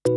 എന്റെ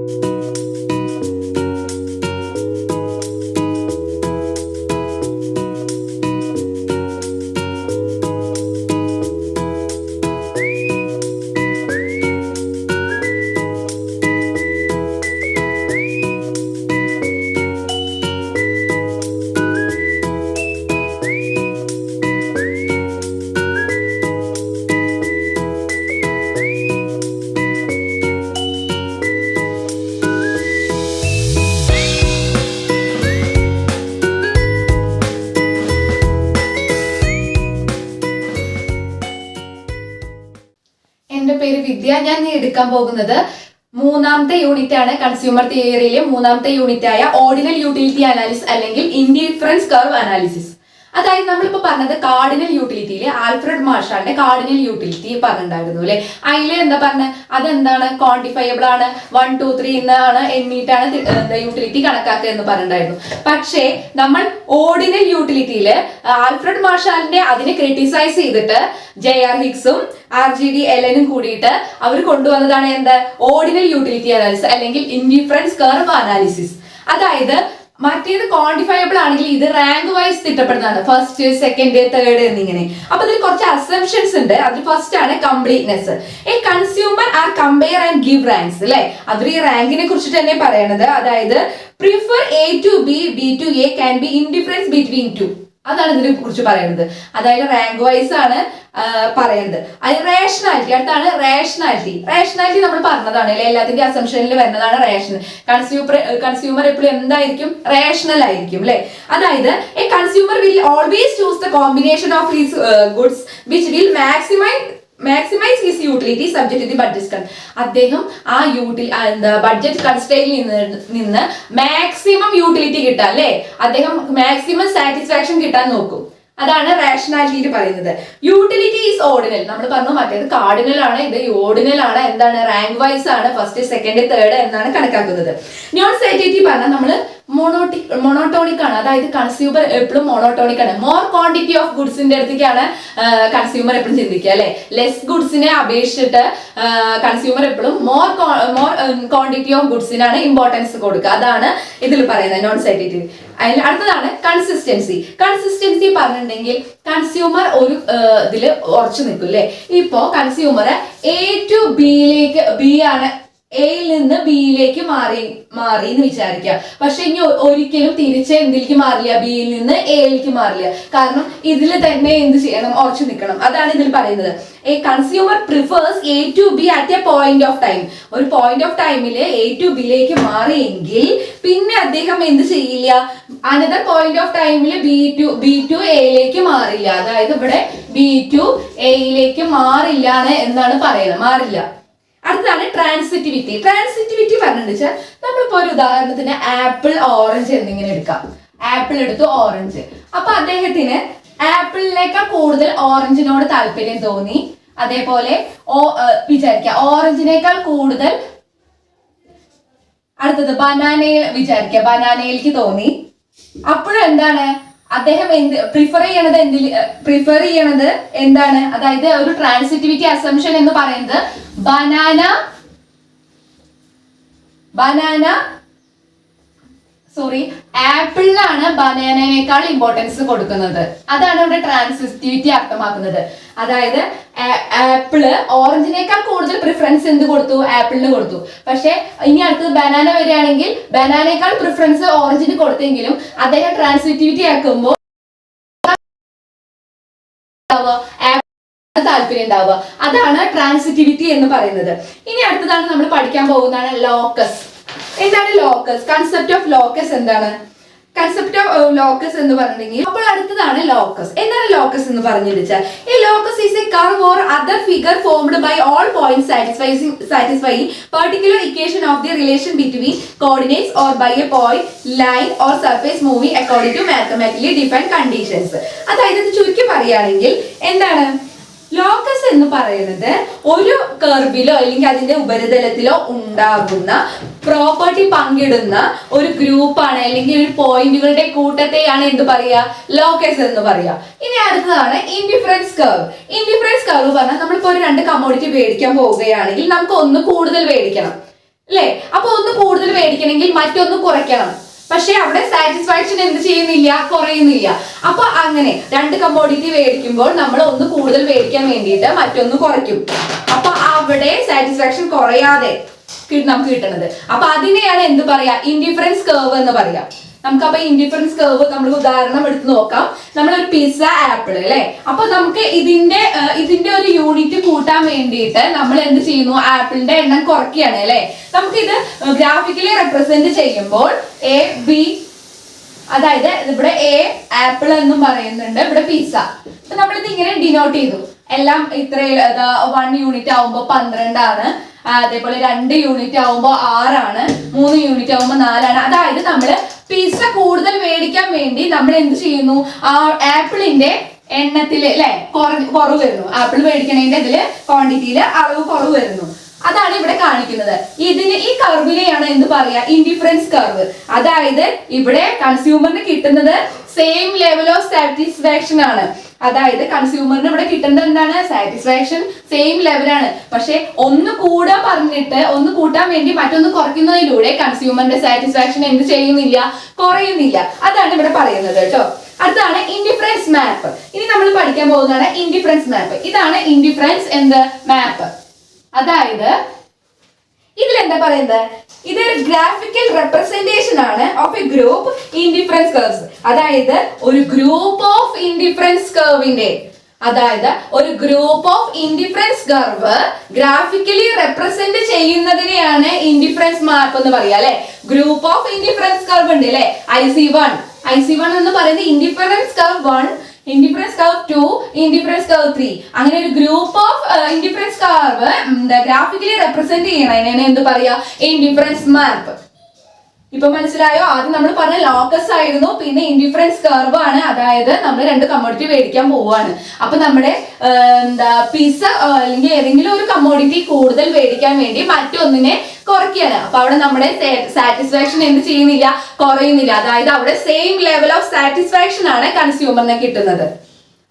പേര് വിദ്യ. ഞാൻ എടുക്കാൻ പോകുന്നത് മൂന്നാമത്തെ യൂണിറ്റ് ആണ്. കൺസ്യൂമർ തിയറിയിലെ മൂന്നാമത്തെ യൂണിറ്റ് ആയ ഓർഡിനൽ യൂട്ടിലിറ്റി അനാലിസിസ് അല്ലെങ്കിൽ ഇൻഡിഫറൻസ് കർവ് അനാലിസിസ്. അതായത് നമ്മളിപ്പോ പറഞ്ഞത് കാർഡിനൽ യൂട്ടിലിറ്റിയിലെ ആൽഫ്രഡ് മാർഷാലിന്റെ കാർഡിനൽ യൂട്ടിലിറ്റി പറഞ്ഞിട്ടുണ്ടായിരുന്നു അല്ലെ. അതിൽ എന്താ പറഞ്ഞത്, അതെന്താണ്, ക്വാണ്ടിഫയബിൾ ആണ്, 1 2 3 എന്നാണ് എണ്ണിയിട്ടാണ് യൂട്ടിലിറ്റി കണക്കാക്കുക എന്ന് പറഞ്ഞിട്ടുണ്ടായിരുന്നു. പക്ഷേ നമ്മൾ ഓർഡിനൽ യൂട്ടിലിറ്റിയില് ആൽഫ്രഡ് മാർഷാലിന്റെ അതിനെ ക്രിട്ടിസൈസ് ചെയ്തിട്ട് JR ഹിഗ്സും RGD എലനും കൂടിയിട്ട് അവർ കൊണ്ടുവന്നതാണ് എന്ത്, ഓർഡിനൽ യൂട്ടിലിറ്റി അനാലിസിസ് അല്ലെങ്കിൽ ഇൻഡിഫറൻസ് കർവ് അനാലിസിസ്. അതായത് മറ്റേത് ക്വാണ്ടിഫയബിൾ ആണെങ്കിൽ ഇത് റാങ്ക് വൈസ് തിട്ടപ്പെടുന്നതാണ്, ഫസ്റ്റ് സെക്കൻഡ് തേർഡ് എന്നിങ്ങനെ. അപ്പൊ ഇതിൽ കുറച്ച് അസംഷൻസ് ഉണ്ട്. അതിൽ ഫസ്റ്റ് ആണ് completeness. A consumer are compare and give ranks അല്ലെ. അവർ ഈ റാങ്കിനെ കുറിച്ചിട്ട് തന്നെ പറയണത്. അതായത് prefer A to B, B to A can be indifference between two. അതാണ് ഇതിനെ കുറിച്ച് പറയുന്നത്. അതായത് റാങ്ക് വൈസ് ആണ് പറയുന്നത്. അത് റേഷണാലിറ്റി. അടുത്താണ് റേഷണാലിറ്റി നമ്മൾ പറഞ്ഞതാണ് അല്ലെ, എല്ലാത്തിന്റെ അസംഷനിൽ വരുന്നതാണ് റേഷണൽ. കൺസ്യൂമർ എപ്പോഴും എന്തായിരിക്കും, റേഷണൽ ആയിരിക്കും അല്ലെ. അതായത് a consumer will always choose the combination of his goods which will maximise his utility subject to the budget. അദ്ദേഹം ആ ബഡ്ജറ്റ് കൺസ്ട്രെയിനിൽ നിന്ന് മാക്സിമം യൂട്ടിലിറ്റി കിട്ടാൻ അല്ലെ, അദ്ദേഹം മാക്സിമം സാറ്റിസ്ഫാക്ഷൻ കിട്ടാൻ നോക്കും. അതാണ് റേഷണാലിറ്റിയിൽ പറയുന്നത്. Utility is ordinal. നമ്മൾ പറഞ്ഞു മറ്റേത് കാർഡിനൽ ആണ്, ഇത് ഓർഡിനൽ ആണ്. എന്താണ്, റാങ്ക് വൈസ് ആണ്, ഫസ്റ്റ് സെക്കൻഡ് തേർഡ് എന്നാണ് കണക്കാക്കുന്നത്. നോൺ സാറ്റിറ്റി പറഞ്ഞാൽ നമ്മൾ മോണോട്ടോണിക് ആണ്. അതായത് കൺസ്യൂമർ എപ്പോഴും മോണോട്ടോണിക് ആണ്. മോർ ക്വാണ്ടിറ്റി ഓഫ് ഗുഡ്സിന്റെ അടുത്തേക്കാണ് കൺസ്യൂമർ എപ്പോഴും ചിന്തിക്കുക അല്ലെ. ലെസ് ഗുഡ്സിനെ അപേക്ഷിച്ചിട്ട് കൺസ്യൂമർ എപ്പോഴും മോർ ക്വാണ്ടിറ്റി ഓഫ് ഗുഡ്സിനാണ് ഇമ്പോർട്ടൻസ് കൊടുക്കുക. അതാണ് ഇതിൽ പറയുന്നത് നോൺ സാറ്റിറ്റി. അതിൽ അടുത്തതാണ് കൺസിസ്റ്റൻസി പറഞ്ഞിട്ടുണ്ടെങ്കിൽ കൺസ്യൂമർ ഒരു ഇതില് ഉറച്ചു നിൽക്കും അല്ലെ. ഇപ്പോ കൺസ്യൂമർ A to B ആണ്, എയിൽ നിന്ന് ബിയിലേക്ക് മാറി എന്ന് വിചാരിക്കുക. പക്ഷെ ഇനി ഒരിക്കലും തിരിച്ച് എന്തിലേക്ക് മാറില്ല, ബിയിൽ നിന്ന് എയിലേക്ക് മാറില്ല. കാരണം ഇതിൽ തന്നെ എന്ത് ചെയ്യണം, ഉറച്ചു നിൽക്കണം. അതാണ് ഇതിൽ പറയുന്നത്. A consumer prefers A to B at A point of time. ഒരു പോയിന്റ് ഓഫ് ടൈമിൽ A to B യിലേക്ക് മാറിയെങ്കിൽ പിന്നെ അദ്ദേഹം എന്ത് ചെയ്യില്ല, അനദർ പോയിന്റ് ഓഫ് ടൈമിൽ B to A യിലേക്ക് മാറില്ല. അതായത് ഇവിടെ B to A യിലേക്ക് മാറില്ല എന്നാണ് പറയുന്നത്, മാറില്ല. അടുത്താണ് ട്രാൻസിറ്റിവിറ്റി പറഞ്ഞിട്ട് വെച്ചാൽ നമ്മളിപ്പോ ഒരു ഉദാഹരണത്തിന് ആപ്പിൾ ഓറഞ്ച് എന്നിങ്ങനെ എടുക്കാം. ആപ്പിൾ എടുത്തു, ഓറഞ്ച്. അപ്പൊ അദ്ദേഹത്തിന് ആപ്പിളിനേക്കാൾ കൂടുതൽ ഓറഞ്ചിനോട് താല്പര്യം തോന്നി. അതേപോലെ വിചാരിക്കുക ഓറഞ്ചിനേക്കാൾ കൂടുതൽ അടുത്തത് ബനാനയിലേക്ക് തോന്നി. അപ്പോഴെന്താണ് അദ്ദേഹം പ്രിഫർ ചെയ്യണത് എന്താണ്, അതായത് ഒരു ട്രാൻസിറ്റിവിറ്റി അസംഷൻ എന്ന് പറയുന്നത് ആപ്പിളിനാണ് ബനാനയേക്കാൾ ഇമ്പോർട്ടൻസ് കൊടുക്കുന്നത്. അതാണ് ഇവിടെ ട്രാൻസിറ്റിവിറ്റി അർത്ഥമാക്കുന്നത്. അതായത് ആപ്പിള് ഓറഞ്ചിനേക്കാൾ കൂടുതൽ പ്രിഫറൻസ് എന്ത് കൊടുത്തു, ആപ്പിളിന് കൊടുത്തു. പക്ഷെ ഇനി അടുത്തത് ബനാന വരികയാണെങ്കിൽ ബനാനയേക്കാൾ പ്രിഫറൻസ് ഓറഞ്ചിന് കൊടുത്തെങ്കിലും അദ്ദേഹം ട്രാൻസിറ്റിവിറ്റി ആക്കുമ്പോൾ താല്പര്യം ഉണ്ടാവുക. അതാണ് ട്രാൻസിറ്റിവിറ്റി എന്ന് പറയുന്നത്. ഇനി അടുത്തതാണ് നമ്മൾ പഠിക്കാൻ പോകുന്നതാണ് ലോക്കസ്. എന്താണ് ലോക്കസ്? കൺസെപ്റ്റ് ഓഫ് ലോക്കസ് എന്താണ്? കൺസെപ്റ്റ് ഓഫ് ലോക്കസ് എന്ന് പറഞ്ഞിട്ടുണ്ടെങ്കിൽ അപ്പോൾ അടുത്തതാണ് ലോക്കസ്. എന്താണ് ലോക്കസ് എന്ന് പറഞ്ഞിരിച്ചാൽ ഈ locus is a curve or other figure formed by all points satisfying particular equation of the relation between coordinates or by a point line or surface moving according to mathematically defined conditions. അതായത് ഇത് ചുരുക്കി പറയുകയാണെങ്കിൽ എന്താണ് locus എന്ന് പറയുന്നത് ഒരു കർവിലോ അല്ലെങ്കിൽ അതിന്റെ ഉപരിതലത്തിലോ ഉണ്ടാകുന്ന പ്രോപ്പർട്ടി പങ്കിടുന്ന ഒരു ഗ്രൂപ്പാണ് അല്ലെങ്കിൽ ഒരു പോയിന്റുകളുടെ കൂട്ടത്തെയാണ് എന്ത് പറയാ, ലോക്കസ് എന്ന് പറയാ. ഇനി അടുത്തതാണ് ഇൻഡിഫറൻസ് കർവ്. ഇൻഡിഫറൻസ് കർവ് പറഞ്ഞാൽ നമ്മളിപ്പോ ഒരു 2 കമ്മോഡിറ്റി മേടിക്കാൻ പോവുകയാണെങ്കിൽ നമുക്ക് ഒന്ന് കൂടുതൽ മേടിക്കണം അല്ലേ. അപ്പൊ മേടിക്കണമെങ്കിൽ മറ്റൊന്ന് കുറയ്ക്കണം. പക്ഷെ അവിടെ സാറ്റിസ്ഫാക്ഷൻ എന്ത് ചെയ്യുന്നില്ല, കുറയുന്നില്ല. അപ്പൊ അങ്ങനെ രണ്ട് കമ്മോഡിറ്റി മേടിക്കുമ്പോൾ നമ്മൾ ഒന്ന് കൂടുതൽ മേടിക്കാൻ വേണ്ടിയിട്ട് മറ്റൊന്ന് കുറയ്ക്കും. അപ്പൊ അവിടെ സാറ്റിസ്ഫാക്ഷൻ കുറയാതെ നമുക്ക് കിട്ടുന്നത്. അപ്പൊ അതിനെയാണ് എന്ത് പറയാ, ഇൻഡിഫറൻസ് കർവ് എന്ന് പറയാ. നമുക്കപ്പൊ ഇൻഡിഫറൻസ് കർവ് നമ്മൾ ഉദാഹരണം എടുത്ത് നോക്കാം. നമ്മളൊരു പിസ്സ ആപ്പിൾ അല്ലെ, അപ്പൊ നമുക്ക് ഇതിന്റെ ഒരു യൂണിറ്റ് കൂട്ടാൻ വേണ്ടിയിട്ട് നമ്മൾ എന്ത് ചെയ്യുന്നു, ആപ്പിളിന്റെ എണ്ണം കുറയ്ക്കുകയാണ് അല്ലെ. നമുക്ക് ഇത് ഗ്രാഫിക്കലി റെപ്രസെന്റ് ചെയ്യുമ്പോൾ എ ബി, അതായത് ഇവിടെ എ ആപ്പിൾ എന്നും പറയുന്നുണ്ട്, ഇവിടെ പിസ്സ. അപ്പൊ നമ്മളിത് ഇങ്ങനെ ഡിനോട്ട് ചെയ്തു. എല്ലാം ഇത്ര 1 യൂണിറ്റ് ആവുമ്പോ 12 ആണ്, അതേപോലെ 2 യൂണിറ്റ് ആവുമ്പോ 6 ആണ്, 3 യൂണിറ്റ് ആവുമ്പോ 4 ആണ്. അതായത് നമ്മള് പിസ്സ കൂടുതൽ മേടിക്കാൻ വേണ്ടി നമ്മൾ എന്ത് ചെയ്യുന്നു, ആ ആപ്പിളിന്റെ എണ്ണത്തില് അല്ലെ കുറവ് വരുന്നു. ആപ്പിൾ മേടിക്കണതിന്റെ ഇതില് ക്വാണ്ടിറ്റിയില് അളവ് കുറവ് വരുന്നു. അതാണ് ഇവിടെ കാണിക്കുന്നത്. ഈ കർവിനെയാണ് എന്ത് പറയാ, ഇൻഡിഫറൻസ് കർവ്. അതായത് ഇവിടെ കൺസ്യൂമറിന് കിട്ടുന്നത് സെയിം ലെവൽ ഓഫ് സാറ്റിസ്ഫാക്ഷൻ ആണ്. അതായത് കൺസ്യൂമറിന് ഇവിടെ കിട്ടുന്നത് എന്താണ്, സാറ്റിസ്ഫാക്ഷൻ സെയിം ലെവലാണ്. പക്ഷെ ഒന്ന് കൂട്ടാൻ വേണ്ടി മറ്റൊന്ന് കുറയ്ക്കുന്നതിലൂടെ കൺസ്യൂമറിന്റെ സാറ്റിസ്ഫാക്ഷൻ എന്ത് ചെയ്യുന്നില്ല, കുറയുന്നില്ല. അതാണ് ഇവിടെ പറയുന്നത് കേട്ടോ. അടുത്താണ് ഇൻഡിഫറൻസ് മാപ്പ്. ഇനി നമ്മൾ പഠിക്കാൻ പോകുന്നതാണ് ഇൻഡിഫറൻസ് മാപ്പ്. ഇതാണ് ഇൻഡിഫറൻസ് മാപ്പ്. അതായത് ഇതിലെന്താ പറയുന്നത്, ഇതൊരു ഗ്രാഫിക്കൽ റെപ്രസെന്റേഷൻ ആണ് of a group indifference curves. അതായത് ഒരു ഗ്രൂപ്പ് ഓഫ് ഇൻഡിഫറൻസ് കർവിന്റെ, അതായത് ഒരു group of indifference curve graphically represent ചെയ്യുന്നതിനെയാണ് ഇൻഡിഫറൻസ് മാപ്പ് എന്ന് പറയാ അല്ലെ. ഗ്രൂപ്പ് ഓഫ് ഇൻഡിഫറൻസ് കർവ് ഉണ്ട് അല്ലെ, IC1 എന്ന് പറയുന്നത് indifference curve 1, indifference curve 2, indifference curve 3. അങ്ങനെ ഒരു group of indifference curve graphically represent ചെയ്യണതിനാണ് എന്ത് പറയാ, ഇൻഡിഫറൻസ് മാപ്പ്. ഇപ്പൊ മനസ്സിലായോ? ആദ്യം നമ്മൾ പറഞ്ഞ ലോക്കസ് ആയിരുന്നു, പിന്നെ ഇൻഡിഫറൻസ് കർവ് ആണ്. അതായത് നമ്മൾ 2 കമ്മോഡിറ്റി മേടിക്കാൻ പോവാണ്. അപ്പൊ നമ്മുടെ പിസ്സ അല്ലെങ്കിൽ ഏതെങ്കിലും ഒരു കമ്മോഡിറ്റി കൂടുതൽ മേടിക്കാൻ വേണ്ടി മറ്റൊന്നിനെ കുറയ്ക്കുകയാണ്. അപ്പൊ അവിടെ നമ്മുടെ സാറ്റിസ്ഫാക്ഷൻ എന്ത് ചെയ്യുന്നില്ല, കുറയുന്നില്ല. അതായത് അവിടെ സെയിം ലെവൽ ഓഫ് സാറ്റിസ്ഫാക്ഷൻ ആണ് കൺസ്യൂമറിന് കിട്ടുന്നത്.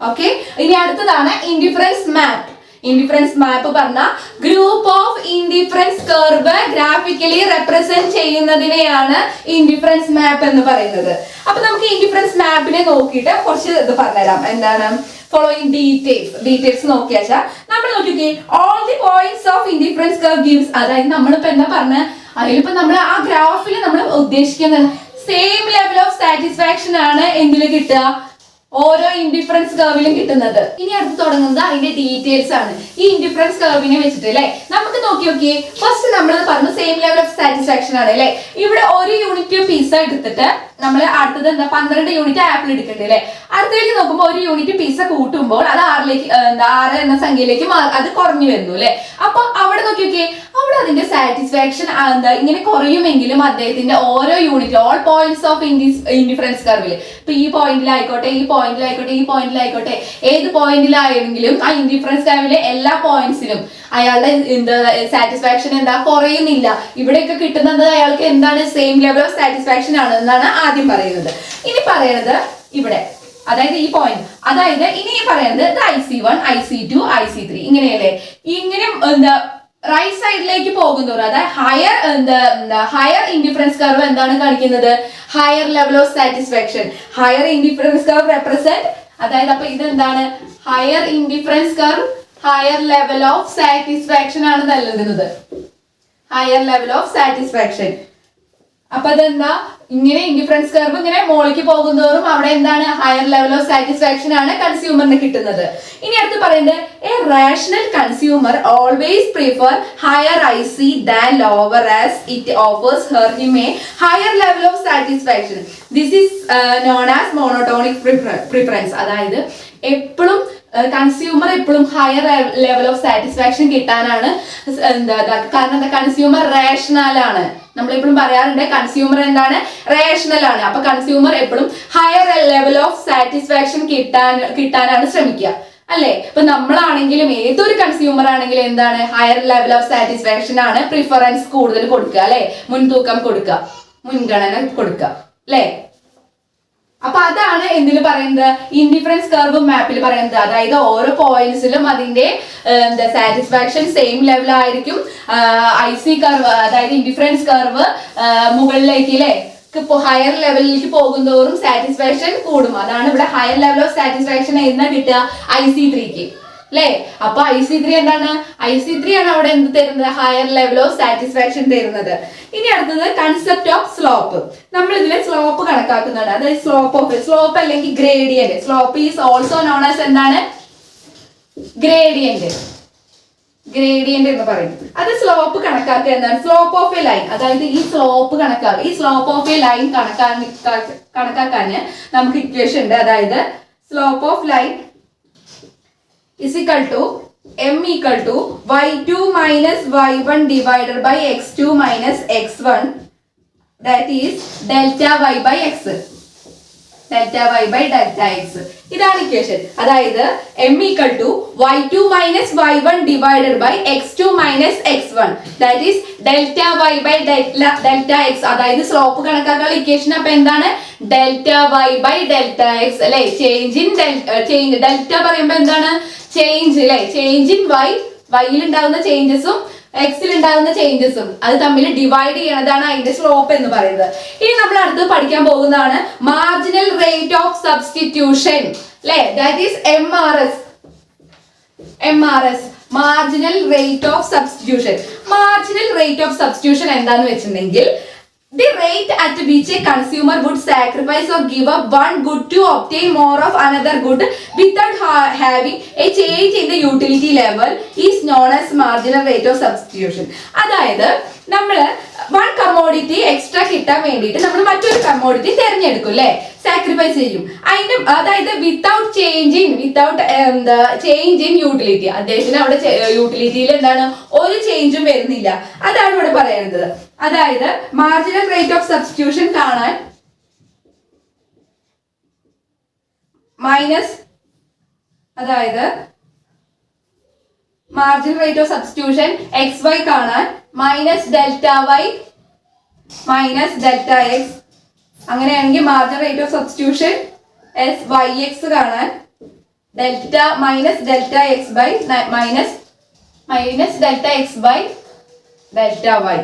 ഓക്കെ, ഇനി അടുത്തതാണ് ഇൻഡിഫറൻസ് മാപ്പ്. ഇൻഡിഫറൻസ് മാപ്പ് പറഞ്ഞ group of indifference curve graphically represent ചെയ്യുന്നതിനെയാണ് ഇൻഡിഫറൻസ് മാപ്പ് എന്ന് പറയുന്നത്. അപ്പൊ നമുക്ക് ഇൻഡിഫറൻസ് മാപ്പിനെ നോക്കിയിട്ട് കുറച്ച് ഇത് പറഞ്ഞുതരാം. എന്താണ് ഫോളോയിങ് ഡീറ്റെയിൽസ് നോക്കിയാച്ചാ നമ്മൾ നോക്കിക്കേ, all the points of indifference curve gives. അതായത് നമ്മളിപ്പോ എന്താ പറഞ്ഞ, അതിലിപ്പോ നമ്മൾ ആ ഗ്രാഫിൽ നമ്മൾ ഉദ്ദേശിക്കുന്നത് സെയിം ലെവൽ ഓഫ് സാറ്റിസ്ഫാക്ഷൻ ആണ് എന്തില് കിട്ടുക, ഓരോ ഇൻഡിഫറൻസ് കർവിലും കിട്ടുന്നത്. ഇനി അടുത്ത് തുടങ്ങുന്നത് അതിന്റെ ഡീറ്റെയിൽസ് ആണ്. ഈ ഇൻഡിഫറൻസ് കർവിനെ വെച്ചിട്ട് അല്ലെ നമുക്ക് നോക്കിയേ. ഫസ്റ്റ് നമ്മൾ പറഞ്ഞു സെയിം ലെവൽ ഓഫ് സാറ്റിസ്ഫാക്ഷൻ ആണ് അല്ലെ. ഇവിടെ 1 യൂണിറ്റ് പിസ്സ എടുത്തിട്ട് നമ്മൾ അടുത്തത് എന്താ 12 യൂണിറ്റ് ആപ്പിൾ എടുക്കണ്ടേ അല്ലെ. അടുത്തേക്ക് നോക്കുമ്പോൾ 1 യൂണിറ്റ് പിസ്സ കൂട്ടുമ്പോൾ അത് 6 എന്ന സംഖ്യയിലേക്ക് അത് കുറഞ്ഞു വരുന്നു അല്ലെ. അപ്പൊ അവിടെ നോക്കിയൊക്കെ, അവിടെ അതിന്റെ സാറ്റിസ്ഫാക്ഷൻ ഇങ്ങനെ കുറയുമെങ്കിലും അദ്ദേഹത്തിന്റെ ഓരോ unit, all points of indifference കർവില്, ഇപ്പൊ ഈ പോയിന്റിലായിക്കോട്ടെ, ഈ പോയിന്റിലായിക്കോട്ടെ, ഏത് പോയിന്റിലായെങ്കിലും ആ ഇൻഡിഫറൻസ് കർവിലെ എല്ലാ പോയിന്റ്സിലും അയാളുടെ സാറ്റിസ്ഫാക്ഷൻ കുറയുന്നില്ല. ഇവിടെയൊക്കെ കിട്ടുന്നത് അയാൾക്ക് എന്താണ്, സെയിം ലെവൽ ഓഫ് സാറ്റിസ്ഫാക്ഷൻ ആണ് എന്നാണ് ആദ്യം പറയുന്നത്. ഇനി പറയുന്നത് ഇവിടെ, അതായത് ഈ പോയിന്റ്, അതായത് ഇനി പറയുന്നത് IC1, IC2, IC3 ഇങ്ങനെയല്ലേ. ഇങ്ങനെ റൈറ്റ് സൈഡിലേക്ക് പോകുന്നതോറും, അതായത് ഹയർ ഇൻഡിഫറൻസ് കർവ് എന്താണ് കാണിക്കുന്നത്, higher level of satisfaction. Higher indifference curve represent, അതായത് അപ്പൊ ഇതെന്താണ്, higher indifference curve higher level of satisfaction ആണ് നൽകുന്നത്. Higher level of satisfaction. അപ്പൊ അതെന്താ, ഇങ്ങനെ ഇൻഡിഫറൻസ് കർവ് ഇങ്ങനെ മോളിലേക്ക് പോകുന്നതോറും അവിടെ എന്താണ്, ഹയർ ലെവൽ ഓഫ് സാറ്റിസ്ഫാക്ഷൻ ആണ് കൺസ്യൂമറിന് കിട്ടുന്നത്. ഇനി അടുത്ത് പറയുന്നത്, A rational consumer always prefer higher IC than lower as it offers him A higher level of satisfaction. This is known as monotonic preference. അതായത് എപ്പോഴും കൺസ്യൂമർ എപ്പോഴും ഹയർ ലെവൽ ഓഫ് സാറ്റിസ്ഫാക്ഷൻ കിട്ടാനാണ് കാരണം എന്താ, കൺസ്യൂമർ റേഷണൽ ആണ്. നമ്മളെപ്പോഴും പറയാറുണ്ട് consumer എന്താണ്, റേഷണൽ ആണ്. അപ്പൊ കൺസ്യൂമർ എപ്പോഴും ഹയർ ലെവൽ ഓഫ് സാറ്റിസ്ഫാക്ഷൻ കിട്ടാനാണ് ശ്രമിക്കുക അല്ലെ. ഇപ്പൊ നമ്മളാണെങ്കിലും ഏതൊരു കൺസ്യൂമർ ആണെങ്കിലും എന്താണ്, ഹയർ ലെവൽ ഓഫ് സാറ്റിസ്ഫാക്ഷൻ ആണ് പ്രിഫറൻസ് കൂടുതൽ കൊടുക്കുക അല്ലെ, മുൻതൂക്കം കൊടുക്കുക, മുൻഗണന കൊടുക്കുക അല്ലെ. അപ്പൊ അതാണ് എന്തിൽ പറയുന്നത്, ഇൻഡിഫറൻസ് കർവ് മാപ്പിൽ പറയുന്നത്. അതായത് ഓരോ പോയിന്റ്സിലും അതിന്റെ സാറ്റിസ്ഫാക്ഷൻ സെയിം ലെവൽ ആയിരിക്കും. IC കർവ് അതായത് ഇൻഡിഫറൻസ് കർവ് മുകളിലേക്ക് അല്ലെ ഹയർ ലെവലിലേക്ക് പോകുന്തോറും സാറ്റിസ്ഫാക്ഷൻ കൂടും. അതാണ് ഇവിടെ ഹയർ ലെവൽ ഓഫ് സാറ്റിസ്ഫാക്ഷൻ എന്നാ കിട്ടുക IC3ക്ക് അല്ലേ. അപ്പൊ IC3 എന്താണ്, IC3 ആണ് അവിടെ എന്ത് തരുന്നത്, ഹയർ ലെവൽ ഓഫ് സാറ്റിസ്ഫാക്ഷൻ തരുന്നത്. ഇനി അടുത്തത് കൺസെപ്റ്റ് ഓഫ് സ്ലോപ്പ്. നമ്മൾ ഇതിലെ സ്ലോപ്പ് കണക്കാക്കുന്നുണ്ട്. അതായത് സ്ലോപ്പ് അല്ലെങ്കിൽ gradient. Slope is also known as എന്താണ്, ഗ്രേഡിയന്റ് എന്ന് പറയും. അത് സ്ലോപ്പ് കണക്കാക്കുക എന്താണ്, സ്ലോപ്പ് ഓഫ് എ ലൈൻ. അതായത് ഈ സ്ലോപ്പ് കണക്കാക്കുക, ഈ സ്ലോപ്പ് ഓഫ് എ ലൈൻ കണക്കാക്കാൻ നമുക്ക് ഇക്വേഷൻ ഉണ്ട്. അതായത് slope of line is equal to m equal to y2 minus y1 divided by x2 minus x1, that is delta y by x. ഇതാണ് equation. അതായത് m equal to y2 minus y1 divided by x2 minus x1, that is delta y by delta x. അതായത് slope കണക്കാക്കാനുള്ള equation അപ്പൊ എന്താണ്, delta y by delta x അല്ലെ. Change delta പറയുമ്പോ എന്താണ്, change അല്ലെ. ചേഞ്ച് ഇൻ വൈയിൽ ഉണ്ടാകുന്ന ചേഞ്ചസും എക്സിൽ ഉണ്ടാകുന്ന ചേഞ്ചസും അത് തമ്മിൽ ഡിവൈഡ് ചെയ്യണതാണ് അതിന്റെ സ്ലോപ്പ് എന്ന് പറയുന്നത്. ഇനി നമ്മൾ അടുത്ത് പഠിക്കാൻ പോകുന്നതാണ് മാർജിനൽ റേറ്റ് ഓഫ് സബ്സ്റ്റിറ്റ്യൂഷൻ അല്ലെ. That is MRS, marginal rate of substitution. Marginal rate of substitution എന്താന്ന് വെച്ചിട്ടുണ്ടെങ്കിൽ the rate at which a consumer would sacrifice or give up one good to obtain more of another good without having a change in the utility level is known as marginal rate of substitution. അതായത് നമ്മൾ one commodity extra കിട്ടാൻ വേണ്ടിയിട്ട് നമ്മൾ മറ്റൊരു commodity തിരഞ്ഞെടുക്കും അല്ലെ, sacrifice ചെയ്യും. അതിന്റെ അതായത് വിത്തൗട്ട് ചേഞ്ച് ഇൻ യൂട്ടിലിറ്റി. അദ്ദേഹത്തിന് അവിടെ യൂട്ടിലിറ്റിയിൽ എന്താണ് ഒരു ചേഞ്ചും വരുന്നില്ല. അതാണ് ഇവിടെ പറയുന്നത്. അതായത് മാർജിനൽ റേറ്റ് ഓഫ് സബ്സ്റ്റിറ്റ്യൂഷൻ കാണാൻ marginal rate of substitution XY കാണാൻ minus delta Y minus delta X. അങ്ങനെയാണെങ്കിൽ marginal rate of substitution SYX കാണാൻ delta minus delta X by minus delta X by delta Y.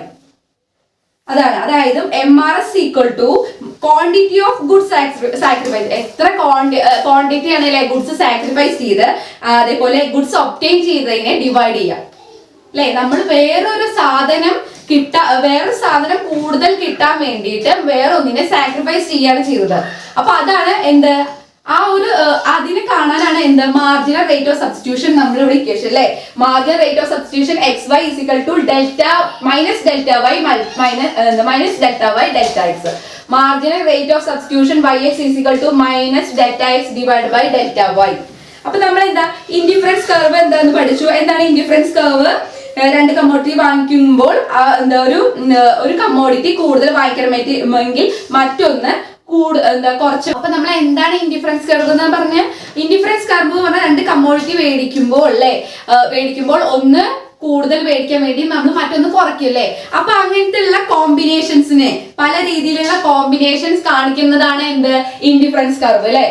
അതായത് MRS equal to quantity of goods sacrifice. എത്ര quantity ആണ് അല്ലെ goods sacrifice ചെയ്ത് അതേപോലെ goods obtain ചെയ്തതിനെ divide ചെയ്യാം അല്ലെ. നമ്മൾ വേറൊരു സാധനം കൂടുതൽ കിട്ടാൻ വേണ്ടിയിട്ട് വേറൊന്നിനെ സാക്രിഫൈസ് ചെയ്യാണ് ചെയ്തത്. അപ്പൊ അതാണ് എന്ത്, ആ ഒരു അതിനെ കാണാനാണ് എന്ത്, മാർജിനൽ റേറ്റ് ഓഫ് സബ്സ്റ്റിറ്റ്യൂഷൻ നമ്മൾ ഇവിടെ ഇക്വേഷൻ അല്ലെ. Marginal rate of substitution XY is equal to delta minus delta Y minus delta Y delta X. Marginal rate of substitution YX is equal to minus delta X divide by delta Y. അപ്പൊ നമ്മൾ എന്താ indifference curve എന്താന്ന് പഠിച്ചു. എന്താണ് indifference curve? രണ്ട് commodity വാങ്ങിക്കുമ്പോൾ ഒരു commodity കൂടുതൽ വാങ്ങിക്കണമെങ്കിൽ മറ്റൊന്ന് കുറച്ച്. അപ്പൊ നമ്മൾ എന്താണ് ഇൻഡിഫറൻസ് കർവ് എന്ന് പറഞ്ഞ, ഇൻഡിഫറൻസ് കർവ് എന്ന് പറഞ്ഞാൽ രണ്ട് കമ്മോഡിറ്റി മേടിക്കുമ്പോൾ ഒന്ന് കൂടുതൽ മേടിക്കാൻ വേണ്ടി നമ്മൾ മറ്റൊന്ന് കുറയ്ക്കും അല്ലേ. അപ്പൊ അങ്ങനത്തെ ഉള്ള കോമ്പിനേഷൻസിനെ പല രീതിയിലുള്ള കോമ്പിനേഷൻസ് കാണിക്കുന്നതാണ് എന്ത്, ഇൻഡിഫറൻസ് കർവ് അല്ലെ.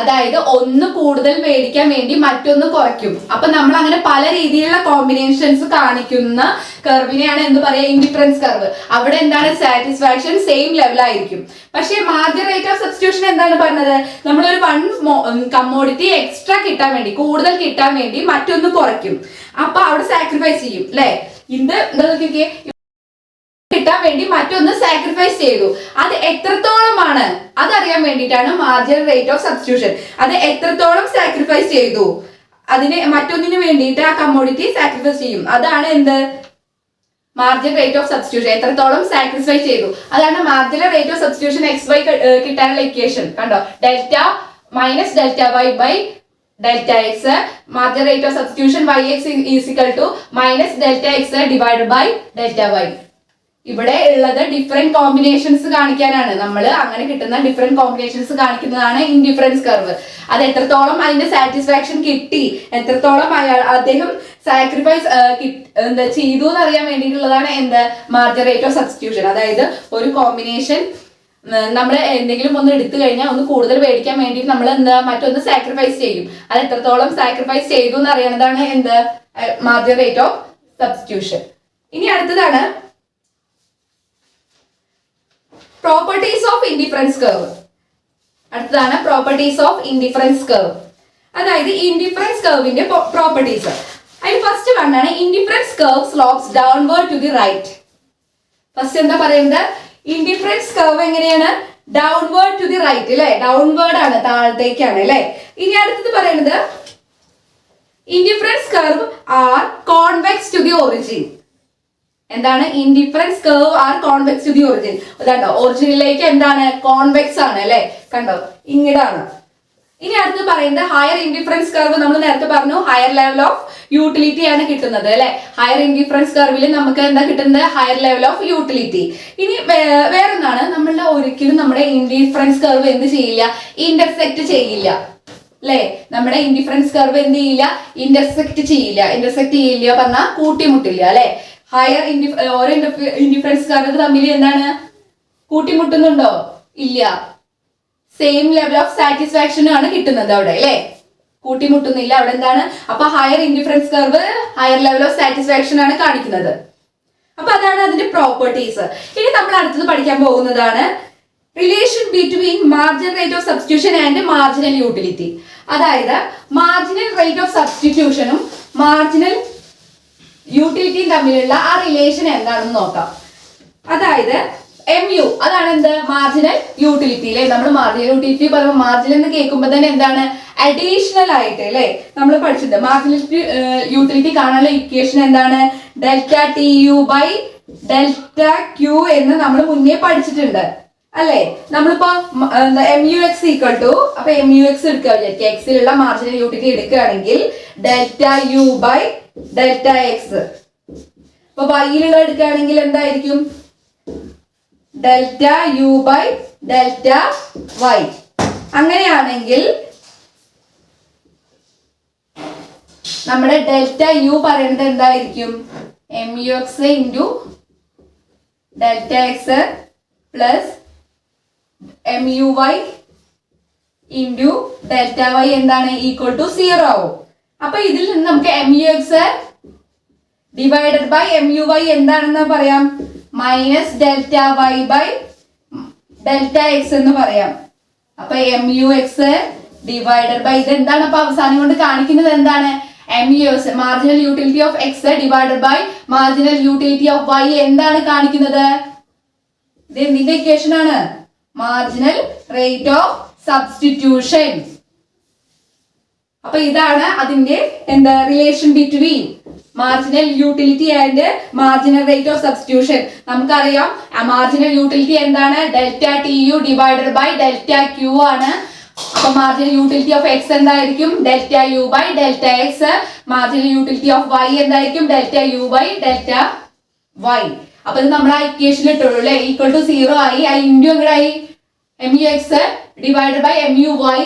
അതായത് ഒന്ന് കൂടുതൽ മേടിക്കാൻ വേണ്ടി മറ്റൊന്ന് കുറയ്ക്കും. അപ്പൊ നമ്മൾ അങ്ങനെ പല രീതിയിലുള്ള കോമ്പിനേഷൻസ് കാണിക്കുന്ന കർവിനെയാണ് എന്ത് പറയാ, ഇൻഡിഫറൻസ് കർവ്. അവിടെ എന്താണ്, സാറ്റിസ്ഫാക്ഷൻ സെയിം ലെവൽ ആയിരിക്കും. പക്ഷേ മാർജിനൽ റേറ്റ് ഓഫ് സബ്സ്റ്റിറ്റ്യൂഷൻ എന്താണ് പറഞ്ഞത്, നമ്മളൊരു കമ്മോഡിറ്റി എക്സ്ട്രാ കിട്ടാൻ വേണ്ടി കൂടുതൽ കിട്ടാൻ വേണ്ടി മറ്റൊന്ന് കുറയ്ക്കും. അപ്പൊ അവിടെ സാക്രിഫൈസ് ചെയ്യും അല്ലെ. കിട്ടാൻ വേണ്ടി മറ്റൊന്ന് സാക്രിഫൈസ് ചെയ്തു. അത് എത്രത്തോളമാണ് അതറിയാൻ വേണ്ടിയിട്ടാണ് മാർജിനൽ റേറ്റ് ഓഫ് സബ്സ്റ്റിറ്റ്യൂഷൻ. അത് എത്രത്തോളം സാക്രിഫൈസ് ചെയ്തു അതിന് മറ്റൊന്നിന് വേണ്ടിയിട്ട് ആ കമ്മോഡിറ്റി സാക്രിഫൈസ് ചെയ്യും. അതാണ് എന്ത്, മാർജിനൽ റേറ്റ് ഓഫ് സബ്സ്റ്റിറ്റ്യൂഷൻ. എത്രത്തോളം സാക്രിഫൈസ് ചെയ്തു അതാണ് marginal rate of substitution XY കിട്ടാനുള്ള ഇക്വേഷൻ കണ്ടോ. Delta minus delta Y by delta X. Marginal rate of substitution YX is equal to minus delta X divided by delta Y. ഇവിടെ ഉള്ളത് different combinations കാണിക്കാനാണ്. നമ്മൾ അങ്ങനെ കിട്ടുന്ന ഡിഫറെന്റ് കോമ്പിനേഷൻസ് കാണിക്കുന്നതാണ് indifference curve. അത് എത്രത്തോളം അതിന്റെ സാറ്റിസ്ഫാക്ഷൻ കിട്ടി, എത്രത്തോളം അദ്ദേഹം സാക്രിഫൈസ് ചെയ്തു എന്നറിയാൻ വേണ്ടിയിട്ടുള്ളതാണ് എന്ത്, മാർജിനൽ റേറ്റ് ഓഫ് സബ്സ്റ്റിറ്റ്യൂഷൻ. അതായത് ഒരു കോമ്പിനേഷൻ നമ്മൾ എന്തെങ്കിലും ഒന്ന് എടുത്തു കഴിഞ്ഞാൽ ഒന്ന് കൂടുതൽ മേടിക്കാൻ വേണ്ടിയിട്ട് നമ്മൾ എന്താ മറ്റൊന്ന് സാക്രിഫൈസ് ചെയ്യും. അത് എത്രത്തോളം സാക്രിഫൈസ് ചെയ്തു എന്ന് അറിയണതാണ് എന്ത് മാർജിനൽ റേറ്റ് ഓഫ് സബ്സ്റ്റിറ്റ്യൂഷൻ. ഇനി അടുത്തതാണ് പ്രോപ്പർട്ടീസ് ഓഫ് ഇൻഡിഫറൻസ് കർവ്. അടുത്തതാണ് പ്രോപ്പർട്ടീസ് ഓഫ് ഇൻഡിഫറൻസ് കർവ്. അതായത് ഇൻഡിഫറൻസ് കർവിന്റെ പ്രോപ്പർട്ടീസ്. അതിൽ ഫസ്റ്റ് വണ്ണാണ് indifference curve slopes downward to the right. First എന്താ പറയുന്നത്? ഇൻഡിഫറൻസ് കർവ് എങ്ങനെയാണ്? ഡൗൺവേർഡ് ടു ദി റൈറ്റ് അല്ലെ, ഡൗൺവേർഡ് ആണ്, താഴത്തേക്കാണ് അല്ലെ. ഇനി അടുത്തത് പറയുന്നത് indifference curve are convex to the origin. എന്താണ്? Indifference curve are convex to the origin. കണ്ടോ, ഒറിജിനിലേക്ക് എന്താണ്? കോൺവെക്സ് ആണ് അല്ലെ, കണ്ടോ ഇങ്ങടാണ്. ഇനി അടുത്ത് പറയുന്നത് ഹയർ ഇൻഡിഫറൻസ് കർവ്. നമ്മൾ നേരത്തെ പറഞ്ഞു ഹയർ ലെവൽ ഓഫ് യൂട്ടിലിറ്റി ആണ് കിട്ടുന്നത് അല്ലെ. ഹയർ ഇൻഡിഫറൻസ് കർവിൽ നമുക്ക് എന്താ കിട്ടുന്നത്? Higher level of utility. ഇനി വേറൊന്നാണ്, നമ്മളുടെ ഒരിക്കലും നമ്മുടെ ഇൻഡിഫറൻസ് കർവ് എന്ത് ചെയ്യില്ല? ഇന്റർസെക്ട് ചെയ്യില്ല അല്ലെ. നമ്മുടെ ഇൻഡിഫറൻസ് കർവ് എന്ത് ചെയ്യില്ല? ഇന്റർസെക്ട് ചെയ്യില്ല. ഇന്റർസെക്ട് ചെയ്യില്ല പറഞ്ഞാൽ കൂട്ടിമുട്ടില്ല അല്ലെ. ഹയർ ഓരോ ഇൻഡിഫറൻസ് കർവ് തമ്മിൽ എന്താണ്? കൂട്ടിമുട്ടുന്നുണ്ടോ? ഇല്ല. സെയിം ലെവൽ ഓഫ് സാറ്റിസ്ഫാക്ഷൻ ആണ് കിട്ടുന്നത് അവിടെ അല്ലെ, കൂട്ടിമുട്ടുന്നില്ല. അവിടെ എന്താണ്? അപ്പൊ higher indifference curve higher level of satisfaction ആണ് കാണിക്കുന്നത്. അപ്പൊ അതാണ് അതിന്റെ പ്രോപ്പർട്ടീസ്. ഇനി നമ്മൾ അടുത്തത് പഠിക്കാൻ പോകുന്നതാണ് relation between marginal rate of substitution and marginal utility. അതായത് മാർജിനൽ റേറ്റ് ഓഫ് സബ്സ്റ്റിറ്റ്യൂഷനും മാർജിനൽ യൂട്ടിലിറ്റിയും തമ്മിലുള്ള ആ റിലേഷൻ എന്താണെന്ന് നോക്കാം. അതായത് MU അതാണ് എന്ത്? മാർജിനൽ യൂട്ടിലിറ്റി അല്ലെ. നമ്മൾ മാർജിനൽ യൂട്ടിലിറ്റി പറയുമ്പോൾ മാർജിനൽ എന്ന് കേൾക്കുമ്പോൾ തന്നെ എന്താണ്? അഡീഷണൽ ആയിട്ട് അല്ലെ നമ്മൾ പഠിച്ചിട്ടുണ്ട്. മാർജിനൽ യൂട്ടിലിറ്റി കാണാനുള്ള ഇക്വേഷൻ എന്താണ്? Delta TU by delta Q എന്ന് നമ്മൾ മുന്നേ പഠിച്ചിട്ടുണ്ട് അല്ലെ. നമ്മളിപ്പോ MUX ഈക്വൽ ടു, അപ്പൊ MUX എടുക്കുക വിചാരിക്കുക, എക്സിലുള്ള മാർജിനൽ യൂട്ടിലിറ്റി എടുക്കുകയാണെങ്കിൽ delta U by delta X. അപ്പൊ വൈയിലുള്ള എടുക്കുകയാണെങ്കിൽ എന്തായിരിക്കും? Delta U by delta Y. അങ്ങനെയാണെങ്കിൽ നമ്മുടെ ഡെൽറ്റ U പറയുന്നത് എന്തായിരിക്കും? MUX into delta X plus MUY into delta Y എന്താണ്? ഈക്വൽ ടു 0 ആവും. അപ്പൊ ഇതിൽ നിന്ന് നമുക്ക് MUX ഡിവൈഡഡ് ബൈ MUY എന്താണെന്ന് പറയാം? Minus delta Y by delta X എന്ന് പറയാം. അപ്പൊ MUX ഡിവൈഡഡ് ബൈ ഇത് എന്താണ്? അപ്പൊ അവസാനം കൊണ്ട് കാണിക്കുന്നത് എന്താണ്? MUX marginal utility of X divided by marginal utility of Y എന്താണ് കാണിക്കുന്നത്? ഇത് എന്തിന്റെ ഇക്വേഷൻ ആണ്? Marginal rate of substitution. അപ്പൊ ഇതാണ് അതിന്റെ എന്താ relation between marginal utility and marginal rate of substitution. നമുക്കറിയാം മാർജിനൽ യൂട്ടിലിറ്റി എന്താണ്? Delta TU divided by delta Q ആണ്. അപ്പൊ മാർജിനൽ യൂട്ടിലിറ്റി ഓഫ് X എന്തായിരിക്കും? Delta U by delta X. Marginal utility of Y എന്തായിരിക്കും? Delta U by delta Y. അപ്പൊ ഇത് നമ്മൾ ആ ഇക്വേഷനിൽ ഇട്ടുള്ളൂ അല്ലെ. ഈക്വൽ ടു 0 ആയി. ആ ഇൻറ്റു എങ്ങനെയായി? MUX divided by MUY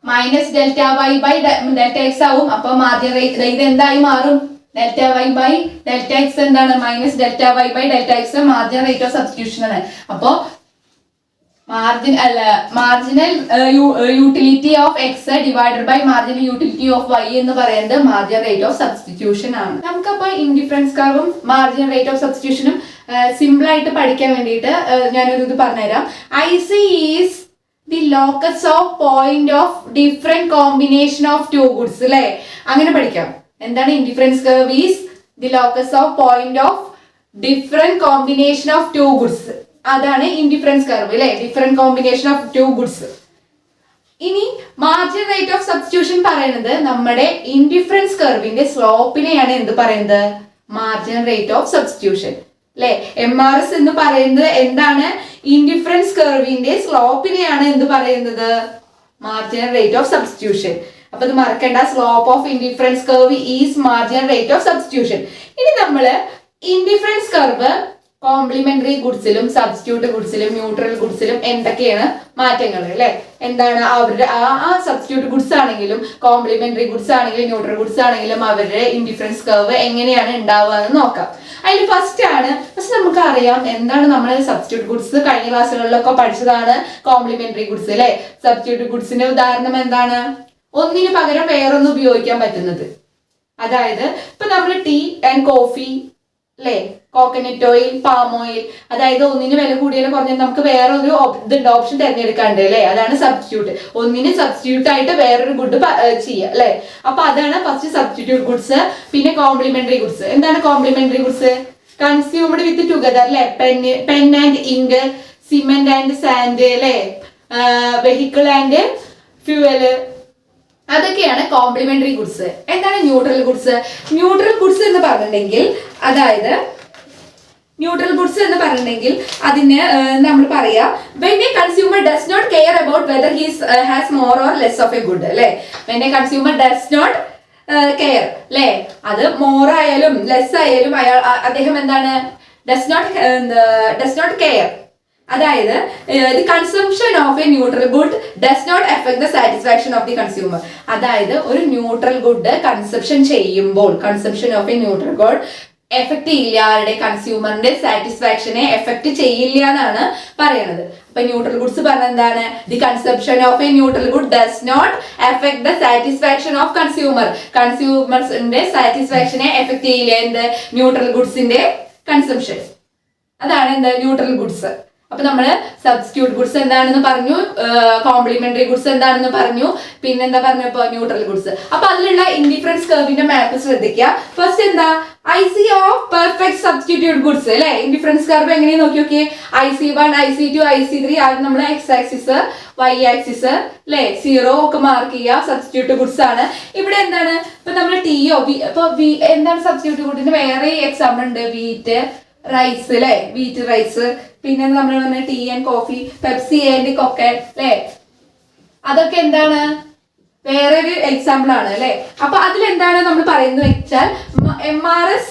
minus delta Y by delta X ആവും. അപ്പൊ മാർജിനൽ റേറ്റ് ഇത് എന്തായി മാറും? Delta Y by delta X എന്താണ്? Minus delta Y by delta X marginal rate of substitution ആണ്. അപ്പൊ marginal utility of X divided by marginal utility of Y എന്ന് പറയുന്നത് മാർജിനൽ റേറ്റ് ഓഫ് സബ്സ്റ്റിറ്റ്യൂഷൻ ആണ്. നമുക്കപ്പോ ഇൻഡിഫറൻസ് കർവും മാർജിനൽ റേറ്റ് ഓഫ് സബ്സ്റ്റിറ്റ്യൂഷനും simple ആയിട്ട് പഠിക്കാൻ വേണ്ടിയിട്ട് ഞാനൊരു ഇത് പറഞ്ഞുതരാം. IC is the locus of point of different combination of two goods അല്ലെ. അങ്ങനെ പഠിക്കാം. എന്താണ് indifference curve? Is the locus of point of different combination of two goods. അതാണ് ഇൻഡിഫറൻസ് കർവ് അല്ലെ, different combination of two goods. ഇനി marginal rate of substitution പറയുന്നത് നമ്മുടെ indifference കർവിന്റെ സ്ലോപ്പിനെയാണ് എന്ത് പറയുന്നത്? മാർജിനൽ റേറ്റ് ഓഫ് സബ്സ്റ്റിറ്റ്യൂഷൻ അല്ലെ. MRS എന്ന് പറയുന്നത് എന്താണ്? ഇൻഡിഫറൻസ് കർവിന്റെ സ്ലോപ്പിനെയാണ് എന്ത് പറയുന്നത്? Marginal rate of substitution. അപ്പൊ ഇത് മറക്കണ്ട, slope of indifference curve is marginal rate of substitution. ഇനി നമ്മള് ഇൻഡിഫറൻസ് കർവ് കോംപ്ലിമെന്ററി ഗുഡ്സിലും സബ്സ്റ്റിറ്റ്യൂട്ട് ഗുഡ്സിലും ന്യൂട്രൽ ഗുഡ്സിലും എന്തൊക്കെയാണ് മാറ്റങ്ങൾ അല്ലെ? എന്താണ് അവരുടെ ആ സബ്സ്റ്റിറ്റ്യൂട്ട് ഗുഡ്സ് ആണെങ്കിലും കോംപ്ലിമെന്ററി ഗുഡ്സ് ആണെങ്കിലും ന്യൂട്രൽ ഗുഡ്സ് ആണെങ്കിലും അവരുടെ ഇൻഡിഫറൻസ് കർവ് എങ്ങനെയാണ് ഉണ്ടാവുക എന്ന് നോക്കാം. അതിൽ ഫസ്റ്റ് നമുക്ക് അറിയാം എന്താണ് നമ്മൾ സബ്സ്റ്റിറ്റ്യൂട്ട് ഗുഡ്സ്. കഴിഞ്ഞ ക്ലാസ്സുകളിലൊക്കെ പഠിച്ചതാണ് കോംപ്ലിമെന്ററി ഗുഡ്സ് അല്ലെ. സബ്സ്റ്റിറ്റ്യൂട്ട് ഗുഡ്സിന്റെ ഉദാഹരണം എന്താണ്? ഒന്നിന് പകരം വേറൊന്ന് ഉപയോഗിക്കാൻ പറ്റുന്നത്. അതായത് ഇപ്പൊ നമ്മൾ ടീ ആൻഡ് കോഫി അല്ലെ, കോക്കനട്ട് ഓയിൽ, പാം ഓയിൽ, അതായത് ഒന്നിന് വില കൂടിയാലും കുറഞ്ഞാൽ നമുക്ക് വേറൊരു ഇതുണ്ട്, ഓപ്ഷൻ തിരഞ്ഞെടുക്കാണ്ട് അല്ലെ. അതാണ് സബ്സ്റ്റിറ്റ്യൂട്ട്. ഒന്നിന് സബ്സ്റ്റിറ്റ്യൂട്ട് ആയിട്ട് വേറൊരു ഗുഡ് ചെയ്യുക അല്ലെ. അപ്പൊ അതാണ് ഫസ്റ്റ് സബ്സ്റ്റിറ്റ്യൂട്ട് ഗുഡ്സ്. പിന്നെ കോംപ്ലിമെന്ററി ഗുഡ്സ്. എന്താണ് complementary goods? Consumed with together അല്ലെ. Pen and ink, cement and sand അല്ലെ, വെഹിക്കിൾ ആൻഡ് ഫ്യൂവല്, അതൊക്കെയാണ് കോംപ്ലിമെന്ററി ഗുഡ്സ്. എന്താണ് ന്യൂട്രൽ ഗുഡ്സ്? ന്യൂട്രൽ ഗുഡ്സ് എന്ന് പറഞ്ഞിട്ടുണ്ടെങ്കിൽ അതിന് നമ്മൾ പറയാ when a consumer does not care about whether he has more or less of a good അല്ലെ. when a consumer does not care അല്ലെ, അത് മോർ ആയാലും ലെസ് ആയാലും അദ്ദേഹം എന്താണ് does not care. അതായത് the consumption of a neutral good does not affect the satisfaction of the consumer. അതായത് ഒരു ന്യൂട്രൽ ഗുഡ് കൺസംഷൻ ചെയ്യുമ്പോൾ consumption of a neutral good effect ചെയ്യില്ല, ആരുടെ കൺസ്യൂമറിന്റെ സാറ്റിസ്ഫാക്ഷനെ എഫക്ട് ചെയ്യില്ല എന്നാണ് പറയണത്. അപ്പൊ ന്യൂട്രൽ ഗുഡ്സ് പറഞ്ഞ എന്താണ്? The consumption of a neutral good does not affect the satisfaction of കൺസ്യൂമേഴ്സിന്റെ സാറ്റിസ്ഫാക്ഷനെ എഫക്ട് ചെയ്യില്ല എന്ത്? ന്യൂട്രൽ ഗുഡ്സിന്റെ കൺസംഷൻ. അതാണ് എന്ത്? Neutral goods. അപ്പൊ നമ്മള് സബ്സ്റ്റിറ്റ്യൂട്ട് ഗുഡ്സ് എന്താണെന്ന് പറഞ്ഞു, കോംപ്ലിമെന്ററി ഗുഡ്സ് എന്താണെന്ന് പറഞ്ഞു, പിന്നെന്താ പറഞ്ഞപ്പോ ന്യൂട്രൽ ഗുഡ്സ്. അപ്പൊ അതിലുള്ള ഇൻഡിഫറൻസ് കർവിന്റെ മാപ്പ് ശ്രദ്ധിക്കുക. ഫസ്റ്റ് എന്താ? IC of perfect substitute goods അല്ലെ. ഇൻഡിഫറൻസ് കർവ് എങ്ങനെ നോക്കി IC1, IC2, IC3 ആദ്യം നമ്മൾ എക്സ് ആക്സിസ്, വൈ ആക്സിസ് അല്ലെ, 0 ഒക്കെ മാർക്ക് ചെയ്യുക. സബ്സ്റ്റിറ്റ്യൂട്ട് ഗുഡ്സ് ആണ്. ഇവിടെ എന്താണ്? ഇപ്പൊ നമ്മൾ ടിയോ ഇപ്പൊ എന്താണ് സബ്സ്റ്റിറ്റ്യൂട്ട് ഗുഡിന്റെ വേറെ എക്സാമ്പിൾ ഉണ്ട്. വീറ്റ് റൈസ് അല്ലെ, വീറ്റ് റൈസ്. പിന്നെ നമ്മൾ പറഞ്ഞ tea and coffee, Pepsi and Coke അല്ലെ, അതൊക്കെ എന്താണ്? വേറൊരു എക്സാമ്പിൾ ആണ് അല്ലെ. അപ്പൊ അതിലെന്താണ് നമ്മൾ പറയുന്നത് വെച്ചാൽ MRS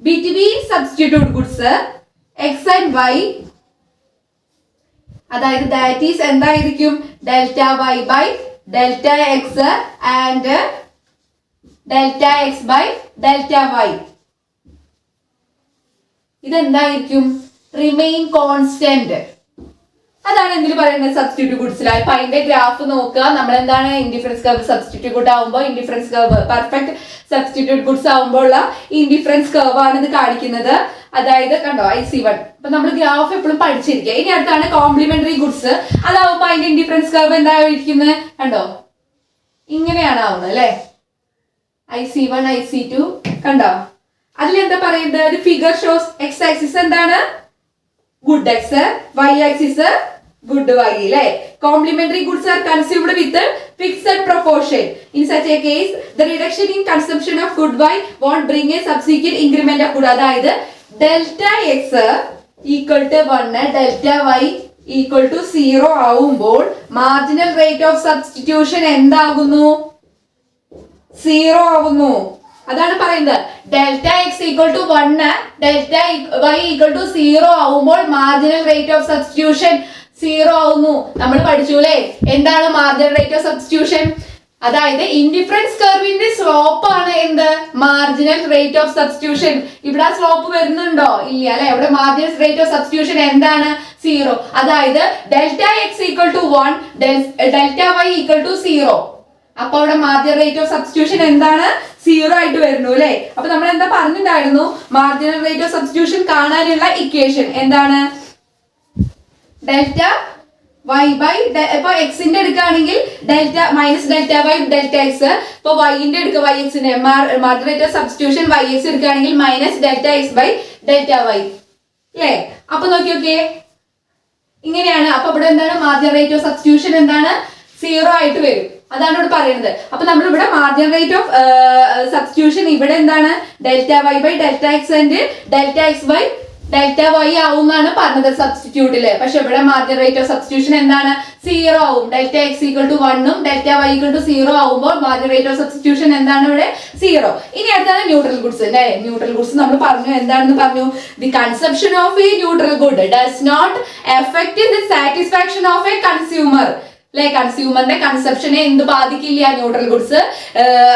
between substitute goods X and Y, അതായത് ദാറ്റ് ഈസ് എന്തായിരിക്കും? Delta Y by delta X and delta X by delta Y. ഇതെന്തായിരിക്കും? Remain constant. അതാണ് എന്തിൽ പറയുന്നത്? സബ്സ്റ്റിറ്റ്യൂട്ട് ഗുഡ്സിലായി. അപ്പൊ അതിന്റെ ഗ്രാഫ് നോക്കുക. നമ്മൾ എന്താണ്? ഇൻഡിഫറൻസ് കർവ് സബ്സ്റ്റിറ്റ്യൂട്ട് ഗുഡ് ആവുമ്പോൾ indifference curve, perfect substitute goods ആവുമ്പോൾ ഉള്ള ഇൻഡിഫറൻസ് കർവ് ആണ് ഇത് കാണിക്കുന്നത്. അതായത് കണ്ടോ IC1. അപ്പൊ നമ്മൾ ഗ്രാഫ് എപ്പോഴും പഠിച്ചിരിക്കുക. ഇനി അടുത്താണ് കോംപ്ലിമെന്ററി ഗുഡ്സ്. അതാവുമ്പോ അതിന്റെ ഇൻഡിഫറൻസ് കർവ് എന്തായിരിക്കുന്നത്? കണ്ടോ, ഇങ്ങനെയാണ് ആവുന്നത് അല്ലെ. IC1, IC2 കണ്ടോ. അതിലെന്താ പറയുന്നത്? ഫിഗർ ഷോസ് എക്സ് ആക്സിസ് എന്താണ്? Good X, Y axis good Y അല്ലെ. Complementary goods are consumed with fixed proportion. In such a case the reduction in consumption of good Y won't bring a subsequent increment of good. അതായത് delta X equal to 1, delta Y equal to 0 ആവുമ്പോൾ marginal rate of substitution എന്താകുന്നു? 0 ആവുന്നു. അതാണ് പറയുന്നത്. Delta X equal to 1, delta Y equal to 0 ആവുമ്പോൾ marginal rate of substitution 0 ആവുന്നു. നമ്മൾ പഠിച്ചൂലേ എന്താണ് മാർജിനൽ റേറ്റ് ഓഫ് സബ്സ്റ്റിറ്റ്യൂഷൻ? അതായത് ഇൻഡിഫറൻസ് കർവിന്റെ സ്ലോപ്പ് ആണ് എന്ത്? Marginal rate of substitution. ഇവിടെ ആ സ്ലോപ്പ് വരുന്നുണ്ടോ? ഇല്ല അല്ലെ. ഇവിടെ മാർജിനൽ റേറ്റ് ഓഫ് സബ്സ്റ്റിറ്റ്യൂഷൻ എന്താണ്? 0. അതായത് delta X equal to 1, delta Y equal to 0. അപ്പൊ അവിടെ മാർജിനൽ റേറ്റ് ഓഫ് സബ്സ്റ്റിറ്റ്യൂഷൻ എന്താണ്? 0 ആയിട്ട് വരുന്നു അല്ലെ. അപ്പൊ നമ്മൾ എന്താ പറഞ്ഞിട്ടുണ്ടായിരുന്നു? മാർജിനൽ റേറ്റ് ഓഫ് സബ്സ്റ്റിറ്റ്യൂഷൻ കാണാനുള്ള ഇക്വേഷൻ എന്താണ്? ഡെൽറ്റ വൈ ബൈ, ഇപ്പൊ എക്സിന്റെ എടുക്കുകയാണെങ്കിൽ delta minus delta Y delta X. ഇപ്പൊ വൈന്റെ എടുക്കുക, വൈ എക്സിന്റെ marginal rate of substitution Y X എടുക്കുകയാണെങ്കിൽ minus delta X by delta Y അല്ലേ. അപ്പൊ നോക്കിയോക്കെ ഇങ്ങനെയാണ്. അപ്പൊ ഇവിടെ എന്താണ്? മാർജിനൽ റേറ്റ് ഓഫ് സബ്സ്റ്റിറ്റ്യൂഷൻ എന്താണ്? 0 ആയിട്ട് വരും. അതാണ് ഇവിടെ പറയുന്നത്. അപ്പൊ നമ്മൾ ഇവിടെ മാർജിനൽ റേറ്റ് ഓഫ് സബ്സ്റ്റിറ്റ്യൂഷൻ ഇവിടെ എന്താണ്? Delta Y by delta X and delta X by delta Y ആവും എന്നാണ് പറഞ്ഞത് സബ്സ്റ്റിറ്റ്യൂട്ടില്. പക്ഷെ ഇവിടെ മാർജിനൽ റേറ്റ് ഓഫ് സബ്സ്റ്റിറ്റ്യൂഷൻ എന്താണ്? 0 ആവും. Delta X equal to 1 delta Y equal to 0 ആവുമ്പോൾ മാർജിനൽ റേറ്റ് ഓഫ് സബ്സ്റ്റിറ്റ്യൂഷൻ എന്താണ്? ഇവിടെ 0. ഇനി അടുത്താണ് ന്യൂട്രൽ ഗുഡ്സ് അല്ലെ. ന്യൂട്രൽ ഗുഡ്സ് നമ്മൾ പറഞ്ഞു എന്താണെന്ന് പറഞ്ഞു. The consumption of a neutral good does not effect the satisfaction of a consumer. അല്ലെ? കൺസ്യൂമറിന്റെ കൺസപ്ഷനെ എന്ത് ബാധിക്കില്ല? ന്യൂട്രൽ ഗുഡ്സ്,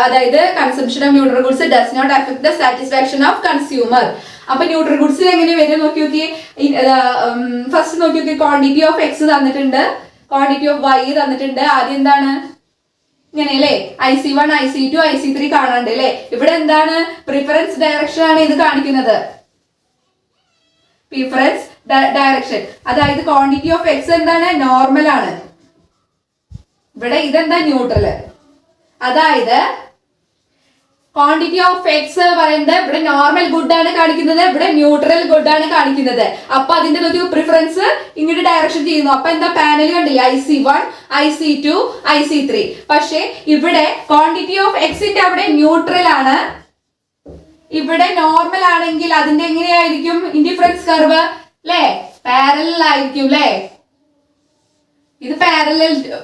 അതായത് consumption of neutral goods does not affect the satisfaction of consumer. അപ്പൊ ന്യൂട്രൽ ഗുഡ്സിൽ എങ്ങനെ വരും നോക്കി നോക്കി. ഫസ്റ്റ് നോക്കി നോക്കി, ക്വാണ്ടിറ്റി ഓഫ് എക്സ് തന്നിട്ടുണ്ട്, ക്വാണ്ടിറ്റി ഓഫ് വൈ തന്നിട്ടുണ്ട്. ആദ്യം എന്താണ് ഇങ്ങനെ അല്ലേ, IC1 IC2 IC3 കാണാണ്ട് അല്ലെ. ഇവിടെ എന്താണ് പ്രിഫറൻസ് ഡയറക്ഷൻ ആണ് ഇത് കാണിക്കുന്നത്, പ്രിഫറൻസ് ഡയറക്ഷൻ. അതായത് ക്വാണ്ടിറ്റി ഓഫ് എക്സ് എന്താണ് നോർമൽ ആണ്, ഇവിടെ ഇതെന്താ ന്യൂട്രൽ. അതായത് ക്വാണ്ടിറ്റി ഓഫ് എക്സ് പറയുന്നത് ഇവിടെ നോർമൽ ഗുഡ് ആണ് കാണിക്കുന്നത്, ഇവിടെ ന്യൂട്രൽ ഗുഡ് ആണ് കാണിക്കുന്നത്. അപ്പൊ അതിന്റെ നോക്കി പ്രിഫറൻസ് ഇങ്ങോട്ട് ഡയറക്ഷൻ ചെയ്യുന്നു. അപ്പൊ എന്താ പാനൽ കണ്ടില്ലേ, IC1 IC2 IC3. പക്ഷെ ഇവിടെ ക്വാണ്ടിറ്റി ഓഫ് എക്സിന്റെ അവിടെ ന്യൂട്രൽ ആണ്, ഇവിടെ നോർമൽ ആണെങ്കിൽ അതിന്റെ എങ്ങനെയായിരിക്കും ഇൻഡിഫറൻസ് കർവ് അല്ലെ, പാരലൽ ആയിരിക്കും അല്ലെ. ഇത്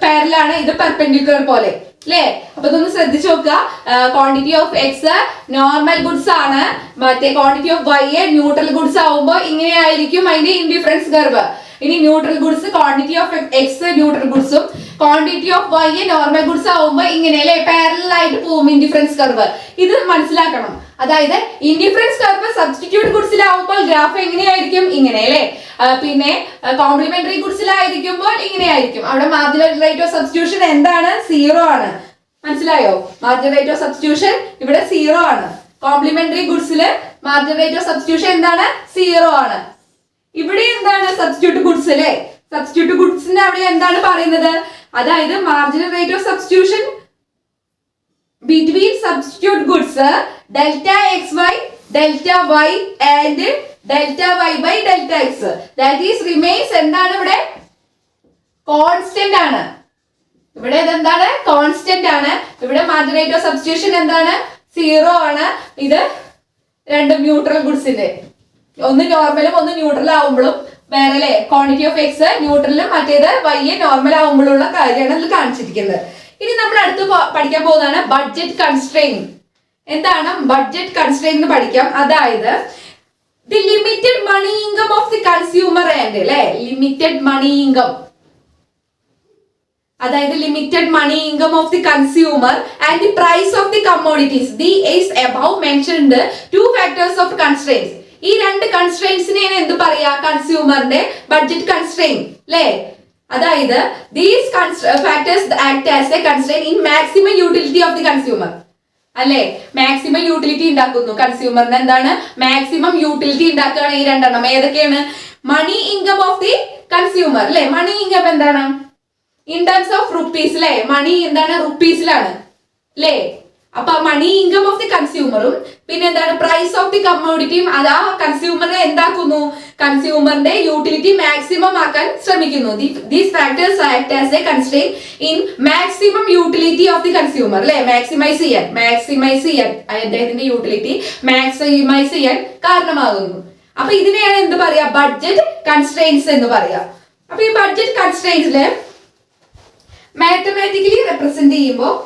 പാരലാണ്, ഇത് പെർപെൻഡിക്കുലർ പോലെ അല്ലേ. അപ്പൊ ഇതൊന്ന് ശ്രദ്ധിച്ചു നോക്കുക. Quantity of X normal goods ആണ്, മറ്റേ quantity of Y neutral goods ആവുമ്പോൾ ഇങ്ങനെയായിരിക്കും അതിന്റെ ഇൻഡിഫറൻസ് കർവ്. ഇനി neutral goods, quantity of X neutral ഗുഡ്സും quantity of Y normal goods ആവുമ്പോൾ ഇങ്ങനെ അല്ലെ പാരലൽ ആയിട്ട് പോകും ഇൻഡിഫറൻസ് കർവ്. ഇത് മനസ്സിലാക്കണം. അതായത് ഇൻഡിഫറൻസ് കർവ് സബ്സ്റ്റിറ്റ്യൂട്ട് ഗുഡ്സിലാവുമ്പോൾ ഗ്രാഫ് എങ്ങനെയായിരിക്കും, ഇങ്ങനെ അല്ലെ. പിന്നെ കോംപ്ലിമെന്ററി ഗുഡ്സിലായിരിക്കുമ്പോൾ ഇങ്ങനെയായിരിക്കും. അവിടെ മാർജിനൽ റേറ്റ് ഓഫ് സബ്സ്റ്റിറ്റ്യൂഷൻ എന്താണ്, 0 ആണ്. മനസ്സിലായോ? മാർജിനൽ റേറ്റ് ഓഫ് സബ്സ്റ്റിറ്റ്യൂഷൻ ഇവിടെ 0 ആണ്. കോംപ്ലിമെന്ററി ഗുഡ്സിൽ മാർജിനൽ റേറ്റ് ഓഫ് സബ്സ്റ്റിറ്റ്യൂഷൻ എന്താണ്, 0 ആണ്. ഇവിടെ എന്താണ് സബ്സ്റ്റിറ്റ്യൂട്ട് ഗുഡ്സ് അല്ലെ. സബ്സ്റ്റിറ്റ്യൂട്ട് ഗുഡ്സിന്റെ അവിടെ എന്താണ് പറയുന്നത്, അതായത് marginal rate of substitution between substitute goods delta xy, delta y and delta y by delta x, that is remains എന്താണ് ഇവിടെ കോൺസ്റ്റന്റ് ആണ്. ഇവിടെ ഇതെന്താണ് കോൺസ്റ്റന്റ് ആണ്. ഇവിടെ മാർജിനൽ റേറ്റ് ഓഫ് സബ്സ്റ്റിറ്റ്യൂഷൻ എന്താണ് 0 ആണ്. ഇത് രണ്ടും ന്യൂട്രൽ ഗുഡ്സിന്റെ, ഒന്ന് നോർമലും ഒന്ന് ന്യൂട്രൽ ആവുമ്പോഴും വേറെ അല്ലെ. ക്വാണ്ടിറ്റി ഓഫ് എക്സ് ന്യൂട്രലും മറ്റേത് വൈ നോർമൽ ആവുമ്പോഴുള്ള കാര്യമാണ് ഇതിൽ കാണിച്ചിരിക്കുന്നത്. ഇനി നമ്മൾ അടുത്ത് പഠിക്കാൻ പോകുന്നതാണ് ബഡ്ജറ്റ് കൺസ്ട്രെയിൻ. എന്താണ് ബഡ്ജറ്റ് കൺസ്ട്രെയിൻ എന്ന് പഠിക്കാം. അതായത് the limited money income of the consumer and അല്ലെ, ലിമിറ്റഡ് മണി ഇൻകം, അതായത് limited money income of the consumer and the price of the commodities. The is above mentioned 2 factors of constraints. ഈ രണ്ട് കൺസ്ട്രെയിൻസിനെ എന്ത് പറയാ, കൺസ്യൂമറിന്റെ budget constraint അല്ലെ. അതായത് these factors act as a constraint in maximum utility of the consumer അല്ലെ. Maximum utility ഉണ്ടാക്കുന്നു കൺസ്യൂമറിന്. എന്താണ് മാക്സിമം യൂട്ടിലിറ്റി ഉണ്ടാക്കുകയാണ് ഈ രണ്ടെണ്ണം. ഏതൊക്കെയാണ്, money income of the consumer അല്ലെ. മണി ഇൻകം എന്താണ് ഇൻ ടേംസ് ഓഫ് റുപ്പീസ് അല്ലെ. മണി എന്താണ് റുപ്പീസിലാണ് അല്ലെ. അപ്പൊ മണി ഇൻകം ഓഫ് ദി കൺസ്യൂമറും പിന്നെ എന്താണ് പ്രൈസ് ഓഫ് ദി കമ്മോഡിറ്റിയും. അത് ആ കൺസ്യൂമറിനെ എന്താക്കുന്നു, കൺസ്യൂമറിന്റെ യൂട്ടിലിറ്റി മാക്സിമം ആക്കാൻ ശ്രമിക്കുന്നു. These factors act as a constraint in maximum utility of the consumer അല്ലെ. മാക്സിമൈസ് ചെയ്യാൻ അദ്ദേഹത്തിന്റെ യൂട്ടിലിറ്റി മാക്സിമൈസ് ചെയ്യാൻ കാരണമാകുന്നു. അപ്പൊ ഇതിനെയാണ് എന്ത് പറയാ, ബഡ്ജറ്റ് കൺസ്ട്രെയിൻസ് എന്ന് പറയാ. അപ്പൊ ഈ ബഡ്ജറ്റ് കൺസ്ട്രെയിൻസില് മാത്തമാറ്റിക്കലി റെപ്രസെന്റ് ചെയ്യുമ്പോൾ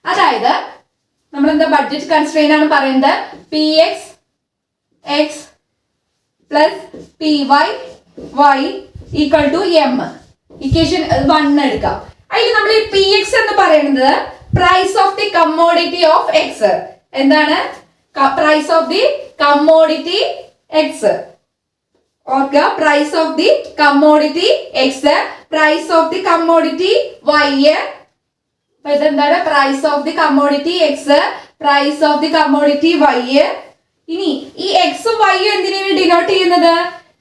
അതായത് നമ്മൾ എന്താ ബഡ്ജറ്റ് കൺസ്ട്രെയിൻ ആണ് പറയുന്നത്, PX X plus PY Y equal to M. Equation 1 എടുക്കാം. അതിൽ നമ്മൾ ഈ PX എന്ന് പറയുന്നത് price of the commodity of X. എന്താണ് price of the commodity X. ഓർക്കുക, price of the commodity X, price of the commodity Y. അപ്പൊ ഇതെന്താണ് price of the commodity X, price of the commodity Y. ഇനി ഈ എക്സും വൈയും എന്തിനാണ് denote ചെയ്യുന്നത്,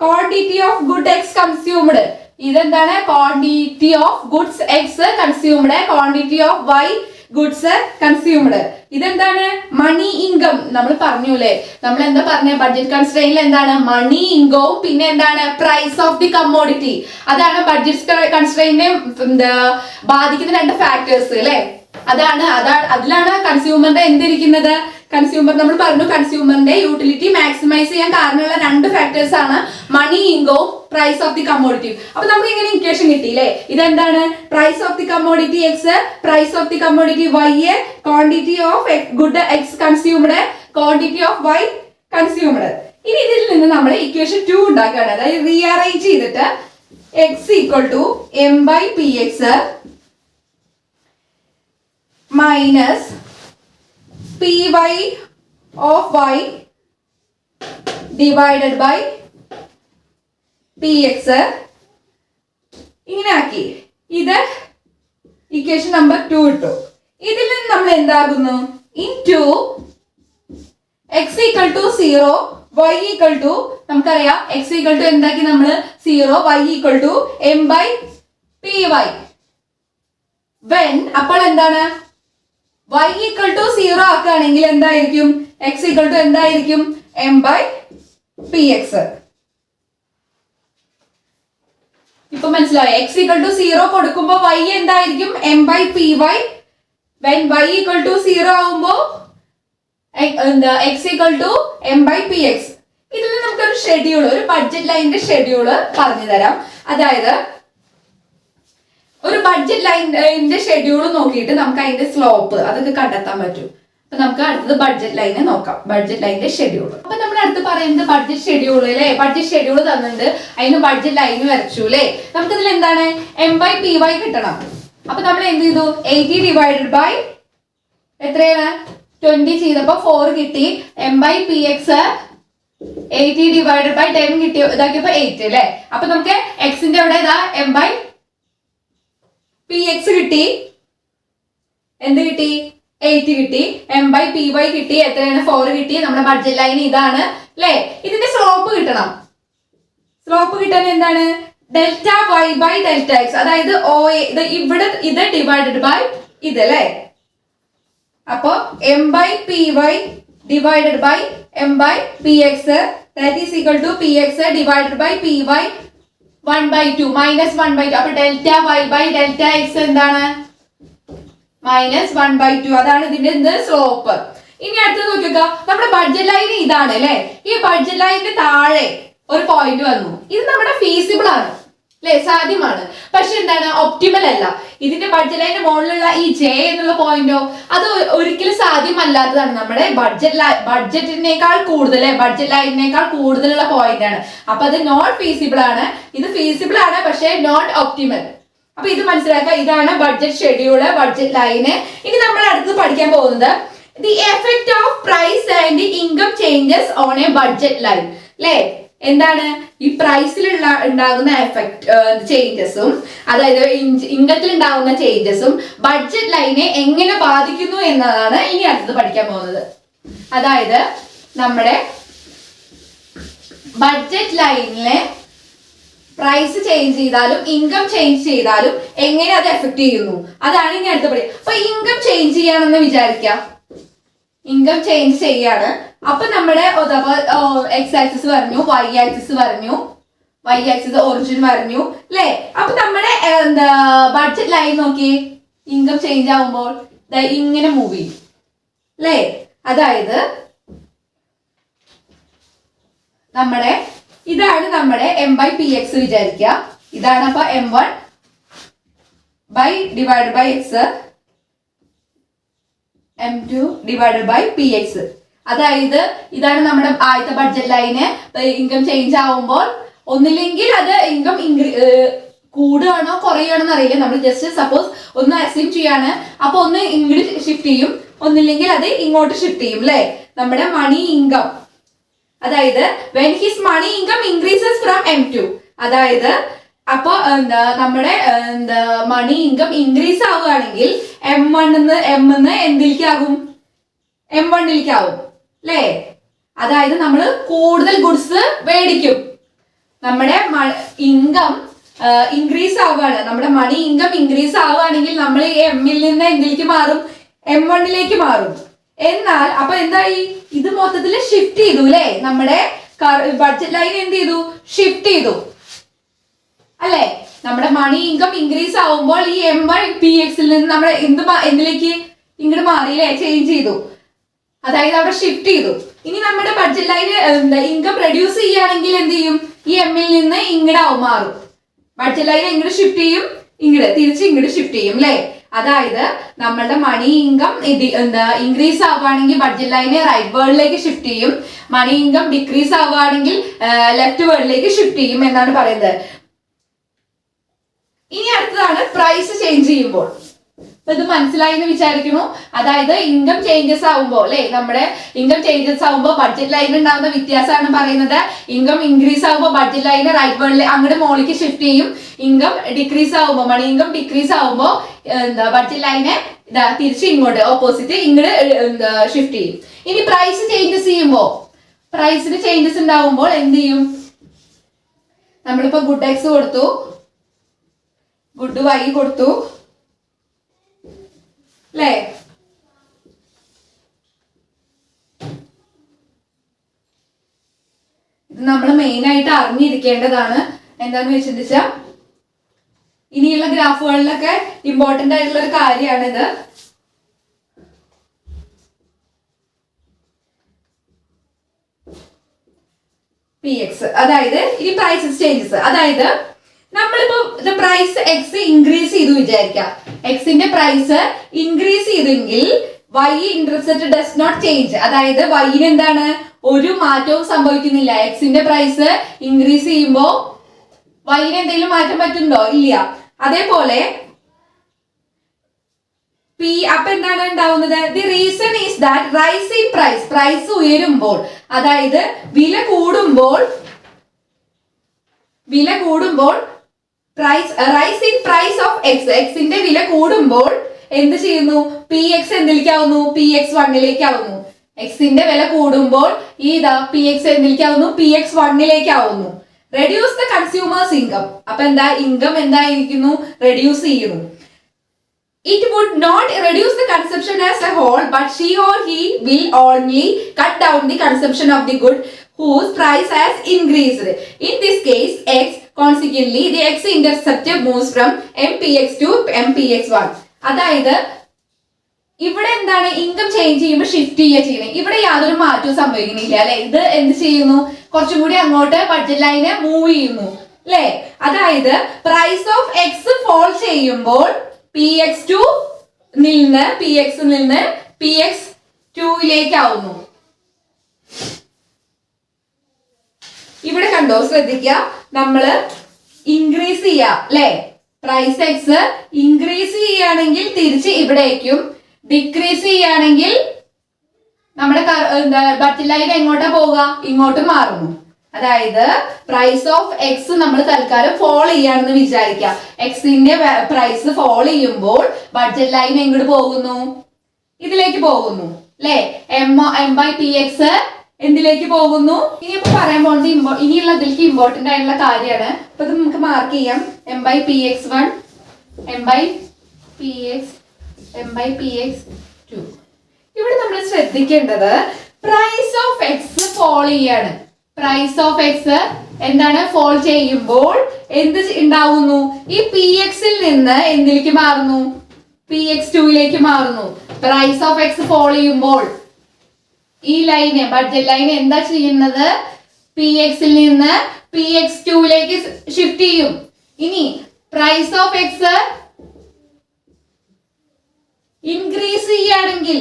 quantity of good X consumed. ഇതെന്താണ് quantity of goods X consumed, quantity of Y goods consumed. ഇതെന്താണ് മണി ഇൻകം. നമ്മൾ പറഞ്ഞു അല്ലെ, നമ്മൾ എന്താ പറഞ്ഞ ബഡ്ജറ്റ് കൺസ്ട്രെയിനിൽ എന്താണ് മണി ഇൻകവും പിന്നെ എന്താണ് പ്രൈസ് ഓഫ് ദി കമ്മോഡിറ്റി. അതാണ് ബഡ്ജറ്റ് കൺസ്ട്രെയിനെ ബാധിക്കുന്ന രണ്ട് ഫാക്ടേഴ്സ് അല്ലെ. അതിലാണ് കൺസ്യൂമറിന്റെ എന്തിരിക്കുന്നത്, കൺസ്യൂമർ നമ്മൾ പറഞ്ഞു കൺസ്യൂമറിന്റെ യൂട്ടിലിറ്റി മാക്സിമൈസ് ചെയ്യാൻ കാരണമുള്ള രണ്ട് ഫാക്ടേഴ്സ് ആണ് മണി ഇൻകവും പ്രൈസ് ഓഫ് ദി കമ്മോഡിറ്റി. അപ്പൊ നമുക്ക് ഇങ്ങനെ ഇക്വേഷൻ കിട്ടിയില്ലേ. ഇതെന്താണ് price of the commodity X, price of the commodity Y, quantity of good X consumed, quantity of Y consumed. ഇനി ഇതിൽ നിന്ന് നമ്മൾ ഇക്വേഷൻ 2 ഉണ്ടാക്കുകയാണ്. അതായത് റീഅറേഞ്ച് ചെയ്തിട്ട് X equal to M by P X minus P Y of Y divided by P X ഇങ്ങനെ ആക്കി. ഇത് ഇക്വേഷൻ നമ്പർ 2 ഇട്ടു. ഇതിൽ നിന്ന് നമ്മൾ എന്താകുന്നു into X equal to 0 y equal to നമുക്കറിയാം എക്സ് ഈക്വൽ ടു എന്താക്കി നമ്മൾ 0 y equal to M by P Y. When അപ്പോൾ എന്താണ് y ഈക്വൽ ടു 0 ആക്കുകയാണെങ്കിൽ എന്തായിരിക്കും എക്സ് ഈക്വൽ ടു എന്തായിരിക്കും എം ബൈ പി എക്സ്. ഇപ്പൊ മനസ്സിലായോ? എക്സ് ഈക്വൽ ടു 0 കൊടുക്കുമ്പോ y എന്തായിരിക്കും M by P Y. When y equal to 0 ആവുമ്പോ X equal to M by P X. ഇതിൽ നമുക്കൊരു ഷെഡ്യൂൾ, ഒരു ബഡ്ജറ്റ് ലൈനിന്റെ ഷെഡ്യൂള് പറഞ്ഞു തരാം. അതായത് ഒരു ബഡ്ജറ്റ് ലൈനിന്റെ ഷെഡ്യൂൾ നോക്കിയിട്ട് നമുക്ക് അതിന്റെ സ്ലോപ്പ് അതൊക്കെ കണ്ടെത്താൻ പറ്റും. അപ്പൊ നമുക്ക് അടുത്തത് ബഡ്ജറ്റ് ലൈനെ നോക്കാം. ബഡ്ജറ്റ് ലൈനിന്റെ ഷെഡ്യൂൾ. അപ്പൊ നമ്മുടെ അടുത്ത് പറയുന്നത് ബഡ്ജറ്റ് ഷെഡ്യൂൾ അല്ലേ. ബഡ്ജറ്റ് ഷെഡ്യൂൾ തന്നിട്ടുണ്ട്, അതിന് ബഡ്ജറ്റ് ലൈൻ വരച്ചു അല്ലേ. നമുക്ക് ഇതിൽ എന്താണ് എം ബൈ പി വൈ കിട്ടണം. അപ്പൊ നമ്മൾ എന്ത് ചെയ്തു 80 ഡിവൈഡഡ് ബൈ എത്രയാണ് 20 ചെയ്തപ്പോ 4 കിട്ടി. M by P X 80 divided by 10 കിട്ടി, ഇതാക്കിയപ്പോ 8 അല്ലേ. അപ്പൊ നമുക്ക് എക്സിന്റെ അവിടെ ഇതാ എം ബൈ പി എക്സ് കിട്ടി. എന്ത് കിട്ടി 8 കിട്ടി. എം ബൈ പി വൈ കിട്ടി. എത്രയാണ് 4 കിട്ടി. നമ്മുടെ ബഡ്ജറ്റ് ലൈൻ ഇതാണ് അല്ലേ. ഇതിന്റെ സ്ലോപ്പ് കിട്ടണം. സ്ലോപ്പ് കിട്ടാൻ എന്താണ് delta Y by delta X. അതായത് ഓ ഇത് ഇവിടെ ഇത് ഡിവൈഡഡ് ബൈ ഇത് അല്ലേ. അപ്പോ M by P Y divided by M by P X that is equal to P X divided by P Y 1/2 minus 1/2. അപ്പൊ delta Y by delta X എന്താണ് മൈനസ് 1/2. അതാണ് ഇതിന്റെ സ്ലോപ്പ്. ഇനി അടുത്ത് നോക്കിയൊക്കെ നമ്മുടെ ബഡ്ജറ്റ് ലൈൻ ഇതാണ് അല്ലെ. ഈ ബഡ്ജറ്റ് ലൈനിന്റെ താഴെ ഒരു പോയിന്റ് വന്നു. ഇത് നമ്മുടെ ഫീസിബിൾ ആണ് അല്ലെ, സാധ്യമാണ്. പക്ഷെ എന്താണ് ഒപ്റ്റിമൽ അല്ല. ഇതിന്റെ ബഡ്ജറ്റ് ലൈനിന്റെ മുകളിലുള്ള ഈ ജെ എന്നുള്ള പോയിന്റോ അത് ഒരിക്കലും സാധ്യമല്ലാത്തതാണ്. നമ്മുടെ ബഡ്ജറ്റിനേക്കാൾ കൂടുതൽ ബഡ്ജറ്റ് ലൈനിനേക്കാൾ കൂടുതലുള്ള പോയിന്റ് ആണ്. അപ്പൊ അത് നോട്ട് ഫീസിബിൾ ആണ്. ഇത് ഫീസിബിൾ ആണ് പക്ഷെ നോട്ട് ഒപ്റ്റിമൽ. അപ്പൊ ഇത് മനസ്സിലാക്കുക. ഇതാണ് ബഡ്ജറ്റ് ഷെഡ്യൂള്, ബഡ്ജറ്റ് ലൈന്. ഇനി നമ്മൾ അടുത്ത് പഠിക്കാൻ പോകുന്നത് the effect of price and income changes on a budget line അല്ലേ. എന്താണ് ഈ പ്രൈസിലുള്ള ഉണ്ടാകുന്ന എഫക്ട് ചേഞ്ചസും അതായത് ഇൻകത്തിൽ ഉണ്ടാകുന്ന ചേഞ്ചസും ബഡ്ജറ്റ് ലൈനെ എങ്ങനെ ബാധിക്കുന്നു എന്നതാണ് ഇനി അടുത്തത് പഠിക്കാൻ പോകുന്നത്. അതായത് നമ്മുടെ ബഡ്ജറ്റ് ലൈനിലെ പ്രൈസ് ചേഞ്ച് ചെയ്താലും ഇൻകം ചേഞ്ച് ചെയ്താലും എങ്ങനെ അത് എഫക്ട് ചെയ്യുന്നു അതാണ് ഇനി അടുത്ത പഠിക്കുക. അപ്പൊ ഇൻകം ചേഞ്ച് ചെയ്യാണെന്ന് വിചാരിക്കാം. ഇൻകം ചേഞ്ച് ചെയ്യാണ്. അപ്പൊ നമ്മുടെ എക്സ് ആക്സിസ് പറഞ്ഞു, വൈ ആക്സിസ് പറഞ്ഞു, വൈ ആക്സിസ് ഒറിജിൻ പറഞ്ഞു അല്ലേ. അപ്പൊ നമ്മുടെ എന്താ ബഡ്ജറ്റ് ലൈൻ നോക്കി ഇൻകം ചേഞ്ച് ആവുമ്പോൾ ഇങ്ങനെ മൂവ് ചെയ്യും അല്ലേ. അതായത് നമ്മുടെ ഇതാണ് നമ്മുടെ എം ബൈ പി എക്സ് വിചാരിക്കുക. ഇതാണ് അപ്പൊ M1 by divide by X, M2 divide by P X. അതായത് ഇതാണ് നമ്മുടെ ആദ്യത്തെ ബഡ്ജറ്റ് ലൈന്. ഇൻകം ചേഞ്ച് ആവുമ്പോൾ ഒന്നില്ലെങ്കിൽ അത് ഇൻകം കൂടുകയാണോ കുറയുകയാണോ അറിയില്ല. നമ്മൾ ജസ്റ്റ് സപ്പോസ് ഒന്ന് അസ്യൂം ചെയ്യാണ്. അപ്പൊ ഒന്ന് ഇങ്ങോട്ട് ഷിഫ്റ്റ് ചെയ്യും, ഒന്നില്ലെങ്കിൽ അത് ഇങ്ങോട്ട് ഷിഫ്റ്റ് ചെയ്യും അല്ലെ. നമ്മുടെ മണി ഇൻകം അതായത് when his money income increases from M2 അതായത് അപ്പൊ എന്താ നമ്മുടെ എന്താ മണി ഇൻകം ഇൻക്രീസ് ആവുകയാണെങ്കിൽ M1 എന്തിലേക്കാകും M1 അല്ലേ. അതായത് നമ്മൾ കൂടുതൽ ഗുഡ്സ് മേടിക്കും. നമ്മുടെ ഇൻകം ഇൻക്രീസ് ആവുകയാണ്, നമ്മുടെ മണി ഇൻകം ഇൻക്രീസ് ആവുകയാണെങ്കിൽ നമ്മൾ ഈ എമ്മിൽ നിന്ന് എന്തിലേക്ക് മാറും M1 മാറും. എന്നാൽ അപ്പൊ എന്തായി ഇത് മൊത്തത്തിൽ ഷിഫ്റ്റ് ചെയ്തു അല്ലെ. നമ്മുടെ ബഡ്ജറ്റ് ലൈൻ എന്ത് ചെയ്തു ഷിഫ്റ്റ് ചെയ്തു അല്ലെ. നമ്മുടെ മണി ഇൻകം ഇൻക്രീസ് ആവുമ്പോൾ ഈ M/PX നിന്ന് നമ്മൾ എന്തിലേക്ക് ഇങ്ങോട്ട് മാറിയില്ലേ, ചേഞ്ച് ചെയ്തു. അതായത് അവിടെ ഷിഫ്റ്റ് ചെയ്തു. ഇനി നമ്മുടെ ബഡ്ജറ്റ് ലൈൻ ഇൻകം റെഡ്യൂസ് ചെയ്യുകയാണെങ്കിൽ എന്ത് ചെയ്യും, ഈ എമ്മിൽ നിന്ന് ഇങ്ങോട്ട് മാറും. ബഡ്ജറ്റ് ലൈൻ ഇങ്ങോട്ട് ഷിഫ്റ്റ് ചെയ്യും, തിരിച്ച് ഇങ്ങോട്ട് ഷിഫ്റ്റ് ചെയ്യും അല്ലെ. അതായത് നമ്മളുടെ മണി ഇൻകം ഇൻക്രീസ് ആവുകയാണെങ്കിൽ ബഡ്ജറ്റ് ലൈന് റൈറ്റ് വേർഡിലേക്ക് ഷിഫ്റ്റ് ചെയ്യും, മണി ഇൻകം ഡിക്രീസ് ആവുകയാണെങ്കിൽ ലെഫ്റ്റ് വേർഡിലേക്ക് ഷിഫ്റ്റ് ചെയ്യും എന്നാണ് പറയുന്നത്. ഇനി അടുത്തതാണ് പ്രൈസ് ചേഞ്ച് ചെയ്യുമ്പോൾ. അപ്പൊ ഇത് മനസ്സിലായി എന്ന് വിചാരിക്കുന്നു. അതായത് ഇൻകം ചേഞ്ചസ് ആവുമ്പോൾ അല്ലെ, നമ്മുടെ ഇൻകം ചേഞ്ചസ് ആവുമ്പോൾ ബഡ്ജറ്റ് ലൈൻ ഉണ്ടാവുന്ന വ്യത്യാസമാണ് പറയുന്നത്. ഇൻകം ഇൻക്രീസ് ആവുമ്പോൾ ബഡ്ജറ്റ് ലൈന് റൈറ്റ് വേർഡിൽ അങ്ങോട്ട് മോളിലേക്ക് ഷിഫ്റ്റ് ചെയ്യും. ഇൻകം ഡിക്രീസ് ആവുമ്പോൾ മണി ഇൻകം ഡിക്രീസ് ആവുമ്പോൾ ബഡ്ജറ്റ് ലൈന് തിരിച്ച് ഇങ്ങോട്ട് ഓപ്പോസിറ്റ് ഇങ്ങോട്ട് ഷിഫ്റ്റ് ചെയ്യും. ഇനി പ്രൈസ് ചേഞ്ചസ് ചെയ്യുമ്പോൾ, പ്രൈസിന് ചേഞ്ചസ് ഉണ്ടാവുമ്പോൾ എന്ത് ചെയ്യും? നമ്മളിപ്പോ ഗുഡ് എക്സ് കൊടുത്തു, ഗുഡ് വൈ കൊടുത്തു അല്ലേ? ഇത് നമ്മൾ മെയിൻ ആയിട്ട് അറിഞ്ഞിരിക്കേണ്ടതാണ്. എന്താന്ന് വെച്ചാൽ ഇനിയുള്ള ഗ്രാഫുകളിലൊക്കെ ഇമ്പോർട്ടന്റ് ആയിട്ടുള്ള ഒരു കാര്യമാണിത്. പി എക്സ്, അതായത് ഇനി പ്രൈസസ് ചേഞ്ചസ്, അതായത് നമ്മളിപ്പോ പ്രൈസ് എക്സ് ഇൻക്രീസ് ചെയ്തു വിചാരിക്കാം. എക്സിന്റെ പ്രൈസ് ഇൻക്രീസ് ചെയ്തെങ്കിൽ Y intercept does not change, അതായത് വൈന് എന്താണ് ഒരു മാറ്റവും സംഭവിക്കുന്നില്ല. എക്സിന്റെ പ്രൈസ് ഇൻക്രീസ് ചെയ്യുമ്പോ വൈന് എന്തെങ്കിലും മാറ്റം പറ്റുന്നുണ്ടോ? ഇല്ല. അതേപോലെ പി അപ്പൊ എന്താണ് ഉണ്ടാവുന്നത്? The reason is that rise in price, price ഉയരുമ്പോൾ അതായത് വില കൂടുമ്പോൾ rise in price of X, എക്സിന്റെ വില കൂടുമ്പോൾ എന്ത് ചെയ്യുന്നു? പി എക്സ് എന്തിലേക്കാവുന്നു? പി എക്സ് വണ്ണിലേക്കാവുന്നു. എക്സിന്റെ വില കൂടുമ്പോൾ ഈ പി എക്സ് എന്തിലേക്കാവുന്നു? പി എക്സ് വണ്ണിലേക്കാവുന്നു. റെഡ്യൂസ് ദ കൺസ്യൂമേഴ്സ് ഇൻകം, അപ്പൊ എന്താ ഇൻകം എന്തായിരിക്കുന്നു? റെഡ്യൂസ് ചെയ്യുന്നു. It would not reduce the consumption as a whole, but she or he will only cut down the consumption of the good whose price has increased. In this case, X, consequently, the X-intercept moves from MPX to MPX1. അതായത് ഇവിടെ എന്താണ് income change ചെയ്യുമ്പോൾ shift ചെയ്യുന്നത്. ഇവിടെ യാതൊരു മാറ്റവും സംഭവിക്കുന്നില്ല അല്ലെ. ഇത് എന്ത് ചെയ്യുന്നു? കുറച്ചും കൂടി അങ്ങോട്ട് ബഡ്ജറ്റ് ലൈന് മൂവ് ചെയ്യുന്നു അല്ലെ. അതായത് പ്രൈസ് ഓഫ് എക്സ് ഫോൾ ചെയ്യുമ്പോൾ പി എക്സ് ടു നിന്ന് പി എക്സ് ടുയിലേക്കാവുന്നു. ഇവിടെ കണ്ടോ, ശ്രദ്ധിക്കുക, നമ്മള് ഇൻക്രീസ് ചെയ്യാം അല്ലെ. പ്രൈസ് എക്സ് ഇൻക്രീസ് ചെയ്യുകയാണെങ്കിൽ തിരിച്ച് ഇവിടേക്കും, ഡിക്രീസ് ചെയ്യുകയാണെങ്കിൽ നമ്മുടെ ബഡ്ജറ്റ് ലൈൻ എങ്ങോട്ടാ പോവുക? ഇങ്ങോട്ട് മാറുന്നു. അതായത് പ്രൈസ് ഓഫ് എക്സ് നമ്മൾ തൽക്കാലം ഫോൾ ചെയ്യാണെന്ന് വിചാരിക്കാം. എക്സിന്റെ പ്രൈസ് ഫോൾ ചെയ്യുമ്പോൾ ബഡ്ജറ്റ് ലൈൻ എങ്ങോട്ട് പോകുന്നു? ഇതിലേക്ക് പോകുന്നു അല്ലെ. എം ബൈ പി എക്സ് എന്തിലേക്ക് പോകുന്നു? ഇനിയിപ്പോ പറയാൻ പോകുന്നത് ഇനിയുള്ള ഇതിലേക്ക് ഇമ്പോർട്ടന്റ് ആയിട്ടുള്ള കാര്യമാണ്. അപ്പൊ ഇത് നമുക്ക് മാർക്ക് ചെയ്യാം. M by P X 1, M by P X 2. ഇവിടെ നമ്മൾ ശ്രദ്ധിക്കേണ്ടത് പ്രൈസ് ഓഫ് എക്സ് ഫോൾ ചെയ്യാണ്. പ്രൈസ് ഓഫ് എക്സ് എന്താണ്? ഫോൾ ചെയ്യുമ്പോൾ എന്ത് ഉണ്ടാവുന്നു? ഈ പി എക്സിൽ നിന്ന് എന്തിലേക്ക് മാറുന്നു? പി എക്സ് ടുയിലേക്ക് മാറുന്നു. പ്രൈസ് ഓഫ് എക്സ് ഫോൾ ചെയ്യുമ്പോൾ ഈ ലൈന് ബഡ്ജറ്റ് ലൈൻ എന്താ ചെയ്യുന്നത്? പി എക്സിൽ നിന്ന് പി എക്സ് ടുയിലേക്ക് ഷിഫ്റ്റ് ചെയ്യും. ഇനി പ്രൈസ് ഓഫ് എക്സ് ഇൻക്രീസ് ചെയ്യുകയാണെങ്കിൽ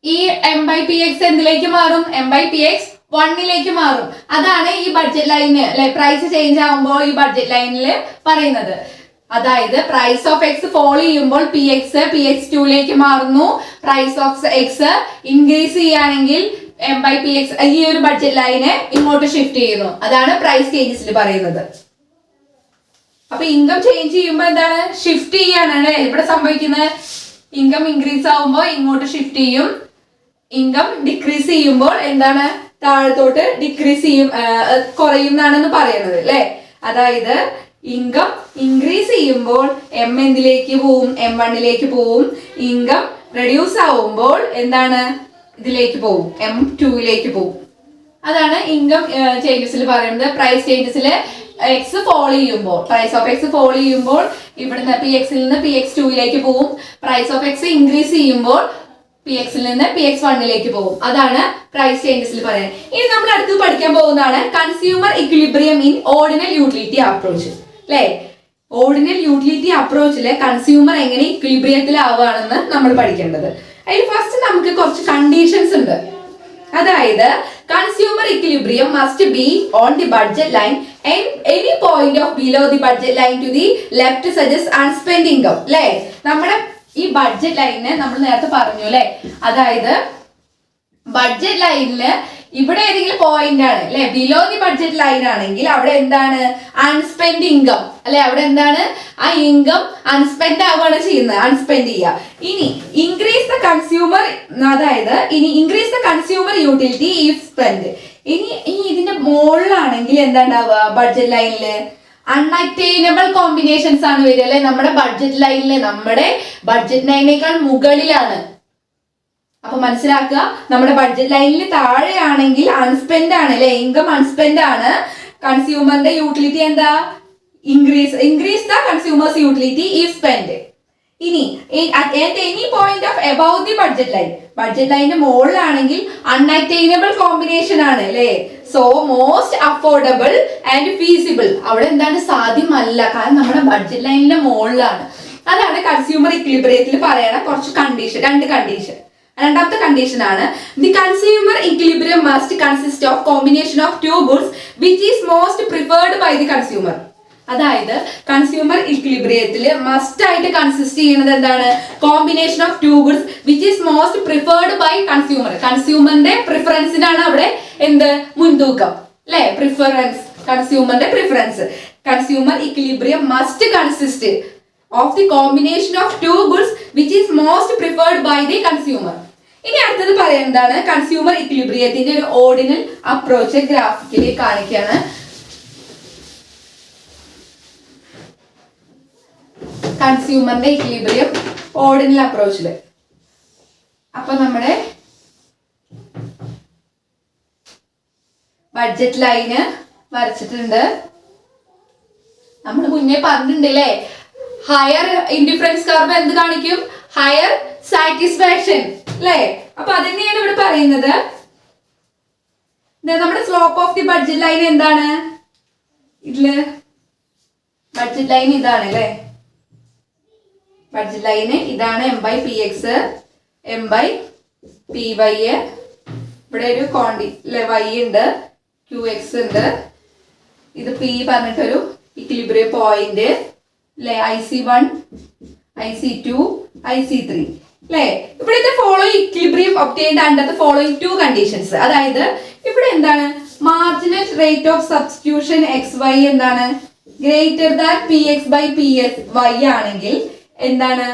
ഈ എം ബൈ പി എക്സ് എന്തിലേക്ക് മാറും? എം ബൈ പി എക്സ് വണ്ണിലേക്ക് മാറും. അതാണ് ഈ ബഡ്ജറ്റ് ലൈന് അല്ലെ. പ്രൈസ് ചേഞ്ച് ആവുമ്പോൾ ഈ ബഡ്ജറ്റ് ലൈനിൽ പറയുന്നത്. അതായത് പ്രൈസ് ഓഫ് എക്സ് ഫോൾ ചെയ്യുമ്പോൾ പി എക്സ് ടുയിലേക്ക് മാറുന്നു. പ്രൈസ് ഓഫ് എക്സ് ഇൻക്രീസ് ചെയ്യുകയാണെങ്കിൽ എം ബൈ പി എക്സ് ഈ ഒരു ബഡ്ജറ്റ് ലൈന് ഇങ്ങോട്ട് ഷിഫ്റ്റ് ചെയ്യുന്നു. അതാണ് പ്രൈസ് ചേഞ്ചസിൽ പറയുന്നത്. അപ്പൊ ഇൻകം ചേഞ്ച് ചെയ്യുമ്പോൾ എന്താണ്? ഷിഫ്റ്റ് ചെയ്യാണ് ഇവിടെ സംഭവിക്കുന്നത്. ഇൻകം ഇൻക്രീസ് ആവുമ്പോൾ ഇങ്ങോട്ട് ഷിഫ്റ്റ് ചെയ്യും. ഇൻകം ഡിക്രീസ് ചെയ്യുമ്പോൾ എന്താണ്? താഴത്തോട്ട് ഡിക്രീസ് ചെയ്യും, കുറയും എന്നാണ് പറയുന്നത് അല്ലെ. അതായത് ഇൻകം ഇൻക്രീസ് ചെയ്യുമ്പോൾ എം എന്തിലേക്ക് പോവും? എം വണ്ണിലേക്ക് പോവും. ഇൻകം റെഡ്യൂസ് ആവുമ്പോൾ എന്താണ്? ഇതിലേക്ക് പോവും, എം ടുയിലേക്ക് പോവും. അതാണ് ഇൻകം ചേഞ്ചസിൽ പറയുന്നത്. പ്രൈസ് ചേഞ്ചസിൽ എക്സ് ഫോൾ ചെയ്യുമ്പോൾ, പ്രൈസ് ഓഫ് എക്സ് ഫോൾ ചെയ്യുമ്പോൾ ഇവിടുന്ന് പി എക്സിൽ നിന്ന് പി എക്സ് ടുയിലേക്ക് പോവും. പ്രൈസ് ഓഫ് എക്സ് ഇൻക്രീസ് ചെയ്യുമ്പോൾ പി എക്സിൽ നിന്ന് പി എക്സ് വണ്ണിലേക്ക് പോകും. അതാണ് പ്രൈസ് ചേഞ്ചസിൽ പറയാൻ. ഇനി നമ്മൾ അടുത്ത് പഠിക്കാൻ പോകുന്നതാണ് consumer equilibrium in ordinal utility approach അല്ലെ. ഓർഡിനൽ യൂട്ടിലിറ്റി അപ്രോച്ചിലെ കൺസ്യൂമർ എങ്ങനെ ഇക്വിലിബ്രിയത്തിലാവുകയാണെന്ന് നമ്മൾ പഠിക്കേണ്ടത്. അതിൽ ഫസ്റ്റ് നമുക്ക് കുറച്ച് കണ്ടീഷൻസ് ഉണ്ട്. അതായത് consumer equilibrium must be on the budget line and any point of below the budget line to the left suggest unspent income. അല്ലെ, നമ്മുടെ ഈ ബഡ്ജറ്റ് ലൈനിന് നമ്മൾ നേരത്തെ പറഞ്ഞു അല്ലെ, അതായത് ബഡ്ജറ്റ് ലൈനില് ഇവിടെ ഏതെങ്കിലും പോയിന്റ് ആണ് അല്ലെ, ബിലോ ദി ബഡ്ജറ്റ് ലൈൻ ആണെങ്കിൽ അവിടെ എന്താണ് അൺസ്പെൻഡ് ഇൻകം അല്ലെ, അവിടെ എന്താണ് ആ ഇൻകം അൺസ്പെൻഡ് ആവുകയാണ് ചെയ്യുന്നത്, അൺസ്പെൻഡ് ചെയ്യുക. ഇനി ഇൻക്രീസ് ദ കൺസ്യൂമർ, അതായത് ഇനി increase the consumer utility if spend. ഇനി ഇതിന്റെ മുകളിലാണെങ്കിൽ എന്താ ഉണ്ടാവുക, ബഡ്ജറ്റ് ലൈനില് അൺഅറ്റൈനബിൾ കോമ്പിനേഷൻസ് ആണ് വരിക അല്ലെ. നമ്മുടെ ബഡ്ജറ്റ് ലൈനില് നമ്മുടെ ബഡ്ജറ്റ് ലൈനേക്കാൾ മുകളിലാണ്. അപ്പൊ മനസ്സിലാക്കുക, നമ്മുടെ ബഡ്ജറ്റ് ലൈനിൽ താഴെയാണെങ്കിൽ അൺസ്പെൻഡ് ആണ് അല്ലെ, ഇൻകം അൺസ്പെൻഡ് ആണ്. കൺസ്യൂമറിന്റെ യൂട്ടിലിറ്റി എന്താ, increase the consumer's utility is spend. ഇനി at any point of above the budget line, budget ലൈനിന്റെ മുകളിലാണെങ്കിൽ അൺഅറ്റൈനബിൾ കോമ്പിനേഷൻ ആണ് അല്ലെ. So most affordable and feasible, അവിടെ എന്താണ് സാധ്യമല്ല, കാരണം നമ്മുടെ ബഡ്ജറ്റ് ലൈനിന്റെ മുകളിലാണ്. അതാണ് കൺസ്യൂമർ ഇക്വിലിബ്രിയത്തിൽ പറയണ കുറച്ച് കണ്ടീഷൻ, രണ്ട് കണ്ടീഷൻ. രണ്ടാമത്തെ കണ്ടീഷൻ ആണ് the consumer equilibrium must consist of combination of two goods which is most preferred by the consumer. അതായത് കൺസ്യൂമർ ഇക്വിലിബ്രിയത്തിൽ മസ്റ്റ് ആയിട്ട് കൺസിസ്റ്റ് ചെയ്യുന്നത് എന്താണ്, combination of two goods which is most preferred by consumer. കൺസ്യൂമറിന്റെ പ്രിഫറൻസിനാണ് അവിടെ എന്ത് മുൻതൂക്കം അല്ലെ, പ്രിഫറൻസ്, കൺസ്യൂമറിന്റെ preference. Consumer equilibrium must consist of the combination of two goods which is most preferred by the consumer. ഇനി അടുത്തത് പറയുന്നതാണ് കൺസ്യൂമർ ഇക്വിലിബ്രിയത്തിന്റെ ഒരു ഓർഡിനൽ അപ്രോച്ച് ഗ്രാഫിക്കലി കാണിക്കുകയാണ്. കൺസ്യൂമറിന്റെ ഇക്വിലിബ്രിയം ഓർഡിനൽ അപ്രോച്ചില് അപ്പൊ നമ്മുടെ ബഡ്ജറ്റ് ലൈന് വരച്ചിട്ടുണ്ട്. നമ്മൾ മുന്നേ പറഞ്ഞിട്ടുണ്ട് അല്ലേ, ഹയർ ഇൻഡിഫറൻസ് കർവ് എന്ത് കാണിക്കും, ഹയർ സാറ്റിസ്ഫാക്ഷൻ അല്ലേ. അപ്പൊ അതന്നെയാണ് ഇവിടെ പറയുന്നത്. നമ്മുടെ slope of the budget line എന്താണ്, ഇതില് ബഡ്ജറ്റ് ലൈൻ ഇതാണ് അല്ലെ, ബഡ്ജറ്റ് ലൈന് ഇതാണ് M/Px, M/Py. ഇവിടെ ഒരു y ഉണ്ട്, Qx ഉണ്ട്, ഇത് P പറഞ്ഞിട്ടൊരു ഇക്വിലിബ്രിയം പോയിന്റ് അല്ലെ, IC1, IC2, IC3 അല്ലെ. ഇവിടെ ഇത് follow equilibrium obtained under the following to conditions. അതായത് ഇവിടെ എന്താണ്, marginal rate of substitution XY എന്താണ് ഗ്രേറ്റർ ദാൻ PX/PY ആണെങ്കിൽ എന്താണ്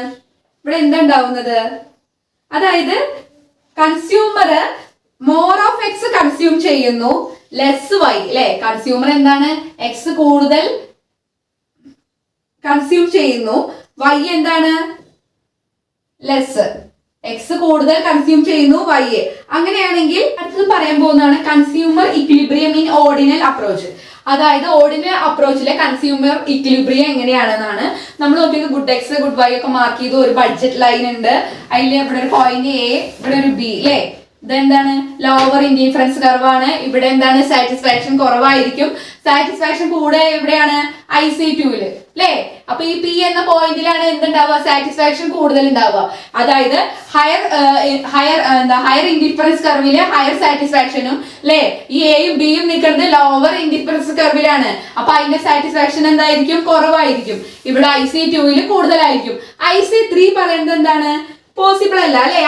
ഇവിടെ എന്താ ഉണ്ടാവുന്നത്, അതായത് consumer more of X consume ചെയ്യുന്നു, ലെസ് വൈ അല്ലെ. കൺസ്യൂമർ എന്താണ് എക്സ് കൂടുതൽ കൺസ്യൂം ചെയ്യുന്നു, വൈ എന്താണ് ലെസ്, എക്സ് കൂടുതൽ കൺസ്യൂം ചെയ്യുന്നു, വൈ. അങ്ങനെയാണെങ്കിൽ അടുത്തത് പറയാൻ പോകുന്നതാണ് consumer equilibrium in ordinal approach. അതായത് ഓർഡിനൽ അപ്രോച്ചിലെ കൺസ്യൂമർ ഇക്വിലിബ്രിയം എങ്ങനെയാണെന്നാണ് നമ്മൾ നോക്കിയത്. ഗുഡ് എക്സ് ഗുഡ് വൈ ഒക്കെ മാർക്ക് ചെയ്ത് ഒരു ബഡ്ജറ്റ് ലൈൻ ഉണ്ട്, അതിൽ ഇവിടെ ഒരു പോയിന്റ് എ, ഇവിടെ ഒരു ബി അല്ലെ. ഇതെന്താണ് ലോവർ ഇൻഡിഫറൻസ് കർവ് ആണ്. ഇവിടെ എന്താണ് സാറ്റിസ്ഫാക്ഷൻ കുറവായിരിക്കും, സാറ്റിസ്ഫാക്ഷൻ കൂടെ എവിടെയാണ് IC2-ല് അല്ലേ. അപ്പൊ ഈ P എന്ന പോയിന്റിലാണ് എന്തുണ്ടാവുക, സാറ്റിസ്ഫാക്ഷൻ കൂടുതൽ ഉണ്ടാവുക. അതായത് ഹയർ ഇൻഡിഫറൻസ് കർവില് ഹയർ സാറ്റിസ്ഫാക്ഷനും അല്ലെ, ഈ എയും ബിയും നിൽക്കുന്നത് ലോവർ ഇൻഡിഫറൻസ് കർവിലാണ്. അപ്പൊ അതിന്റെ സാറ്റിസ്ഫാക്ഷൻ എന്തായിരിക്കും, കുറവായിരിക്കും. ഇവിടെ IC2-ല് കൂടുതലായിരിക്കും. IC3 പറയുന്നത് എന്താണ്, പോസിബിൾ അല്ല അല്ലെ,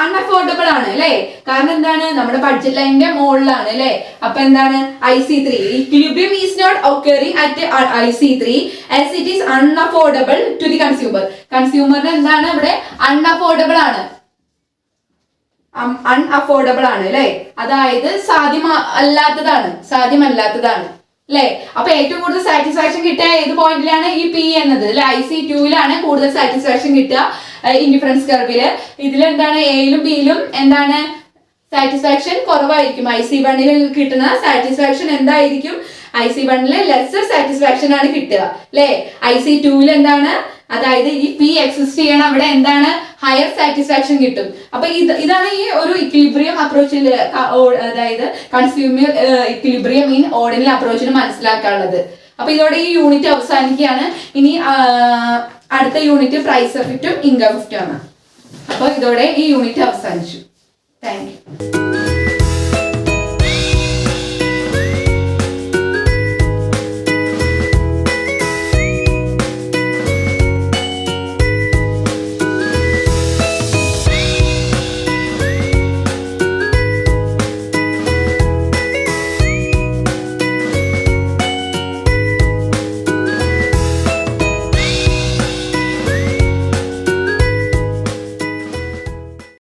അൺഅഫോർഡബിൾ ആണ് അല്ലെ. കാരണം എന്താണ്, നമ്മുടെ ബഡ്ജറ്റ് ലൈനിന്റെ മുകളിലാണ് അല്ലെ. അപ്പൊ എന്താണ് IC3, equilibrium is not occurring at IC3 as it is unaffordable to the consumer. കൺസ്യൂമറിന് എന്താണ് ഇവിടെ അൺഅഫോർഡബിൾ ആണ്, അൺഅഫോർഡബിൾ ആണ് അല്ലെ. അതായത് സാധ്യമല്ലാത്തതാണ് അല്ലെ. അപ്പൊ ഏറ്റവും കൂടുതൽ സാറ്റിസ്ഫാക്ഷൻ കിട്ടുക ഏത് പോയിന്റിലാണ്, ഈ P എന്നത് അല്ലെ, IC2-ലാണ് കൂടുതൽ സാറ്റിസ്ഫാക്ഷൻ കിട്ടുക ഇൻഡിഫറൻസ് കർവില്. ഇതിലെന്താണ് എയിലും ബിയിലും എന്താണ് സാറ്റിസ്ഫാക്ഷൻ കുറവായിരിക്കും. IC1-ൽ കിട്ടുന്ന സാറ്റിസ്ഫാക്ഷൻ എന്തായിരിക്കും, IC1-ല് ലെസ്സർ സാറ്റിസ്ഫാക്ഷൻ ആണ് കിട്ടുക അല്ലെ. IC2-ൽ എന്താണ്, അതായത് ഈ P എക്സിസ്റ്റ് ചെയ്യണം, അവിടെ എന്താണ് ഹയർ സാറ്റിസ്ഫാക്ഷൻ കിട്ടും. അപ്പൊ ഇതാണ് ഈ ഒരു ഇക്വിലിബ്രിയം അപ്രോച്ചിൽ, അതായത് കൺസ്യൂമർ ഇക്വിലിബ്രിയം ഇൻ ഓർഡിനൽ അപ്രോച്ചിന് മനസ്സിലാക്കാനുള്ളത്. അപ്പൊ ഇതോടെ ഈ യൂണിറ്റ് അവസാനിക്കുകയാണ്. ഇനി അടുത്ത യൂണിറ്റ് പ്രൈസ് എഫക്റ്റും ഇൻകം എഫക്റ്റും ആണ്. അപ്പൊ ഇതോടെ ഈ യൂണിറ്റ് അവസാനിച്ചു. Thank you.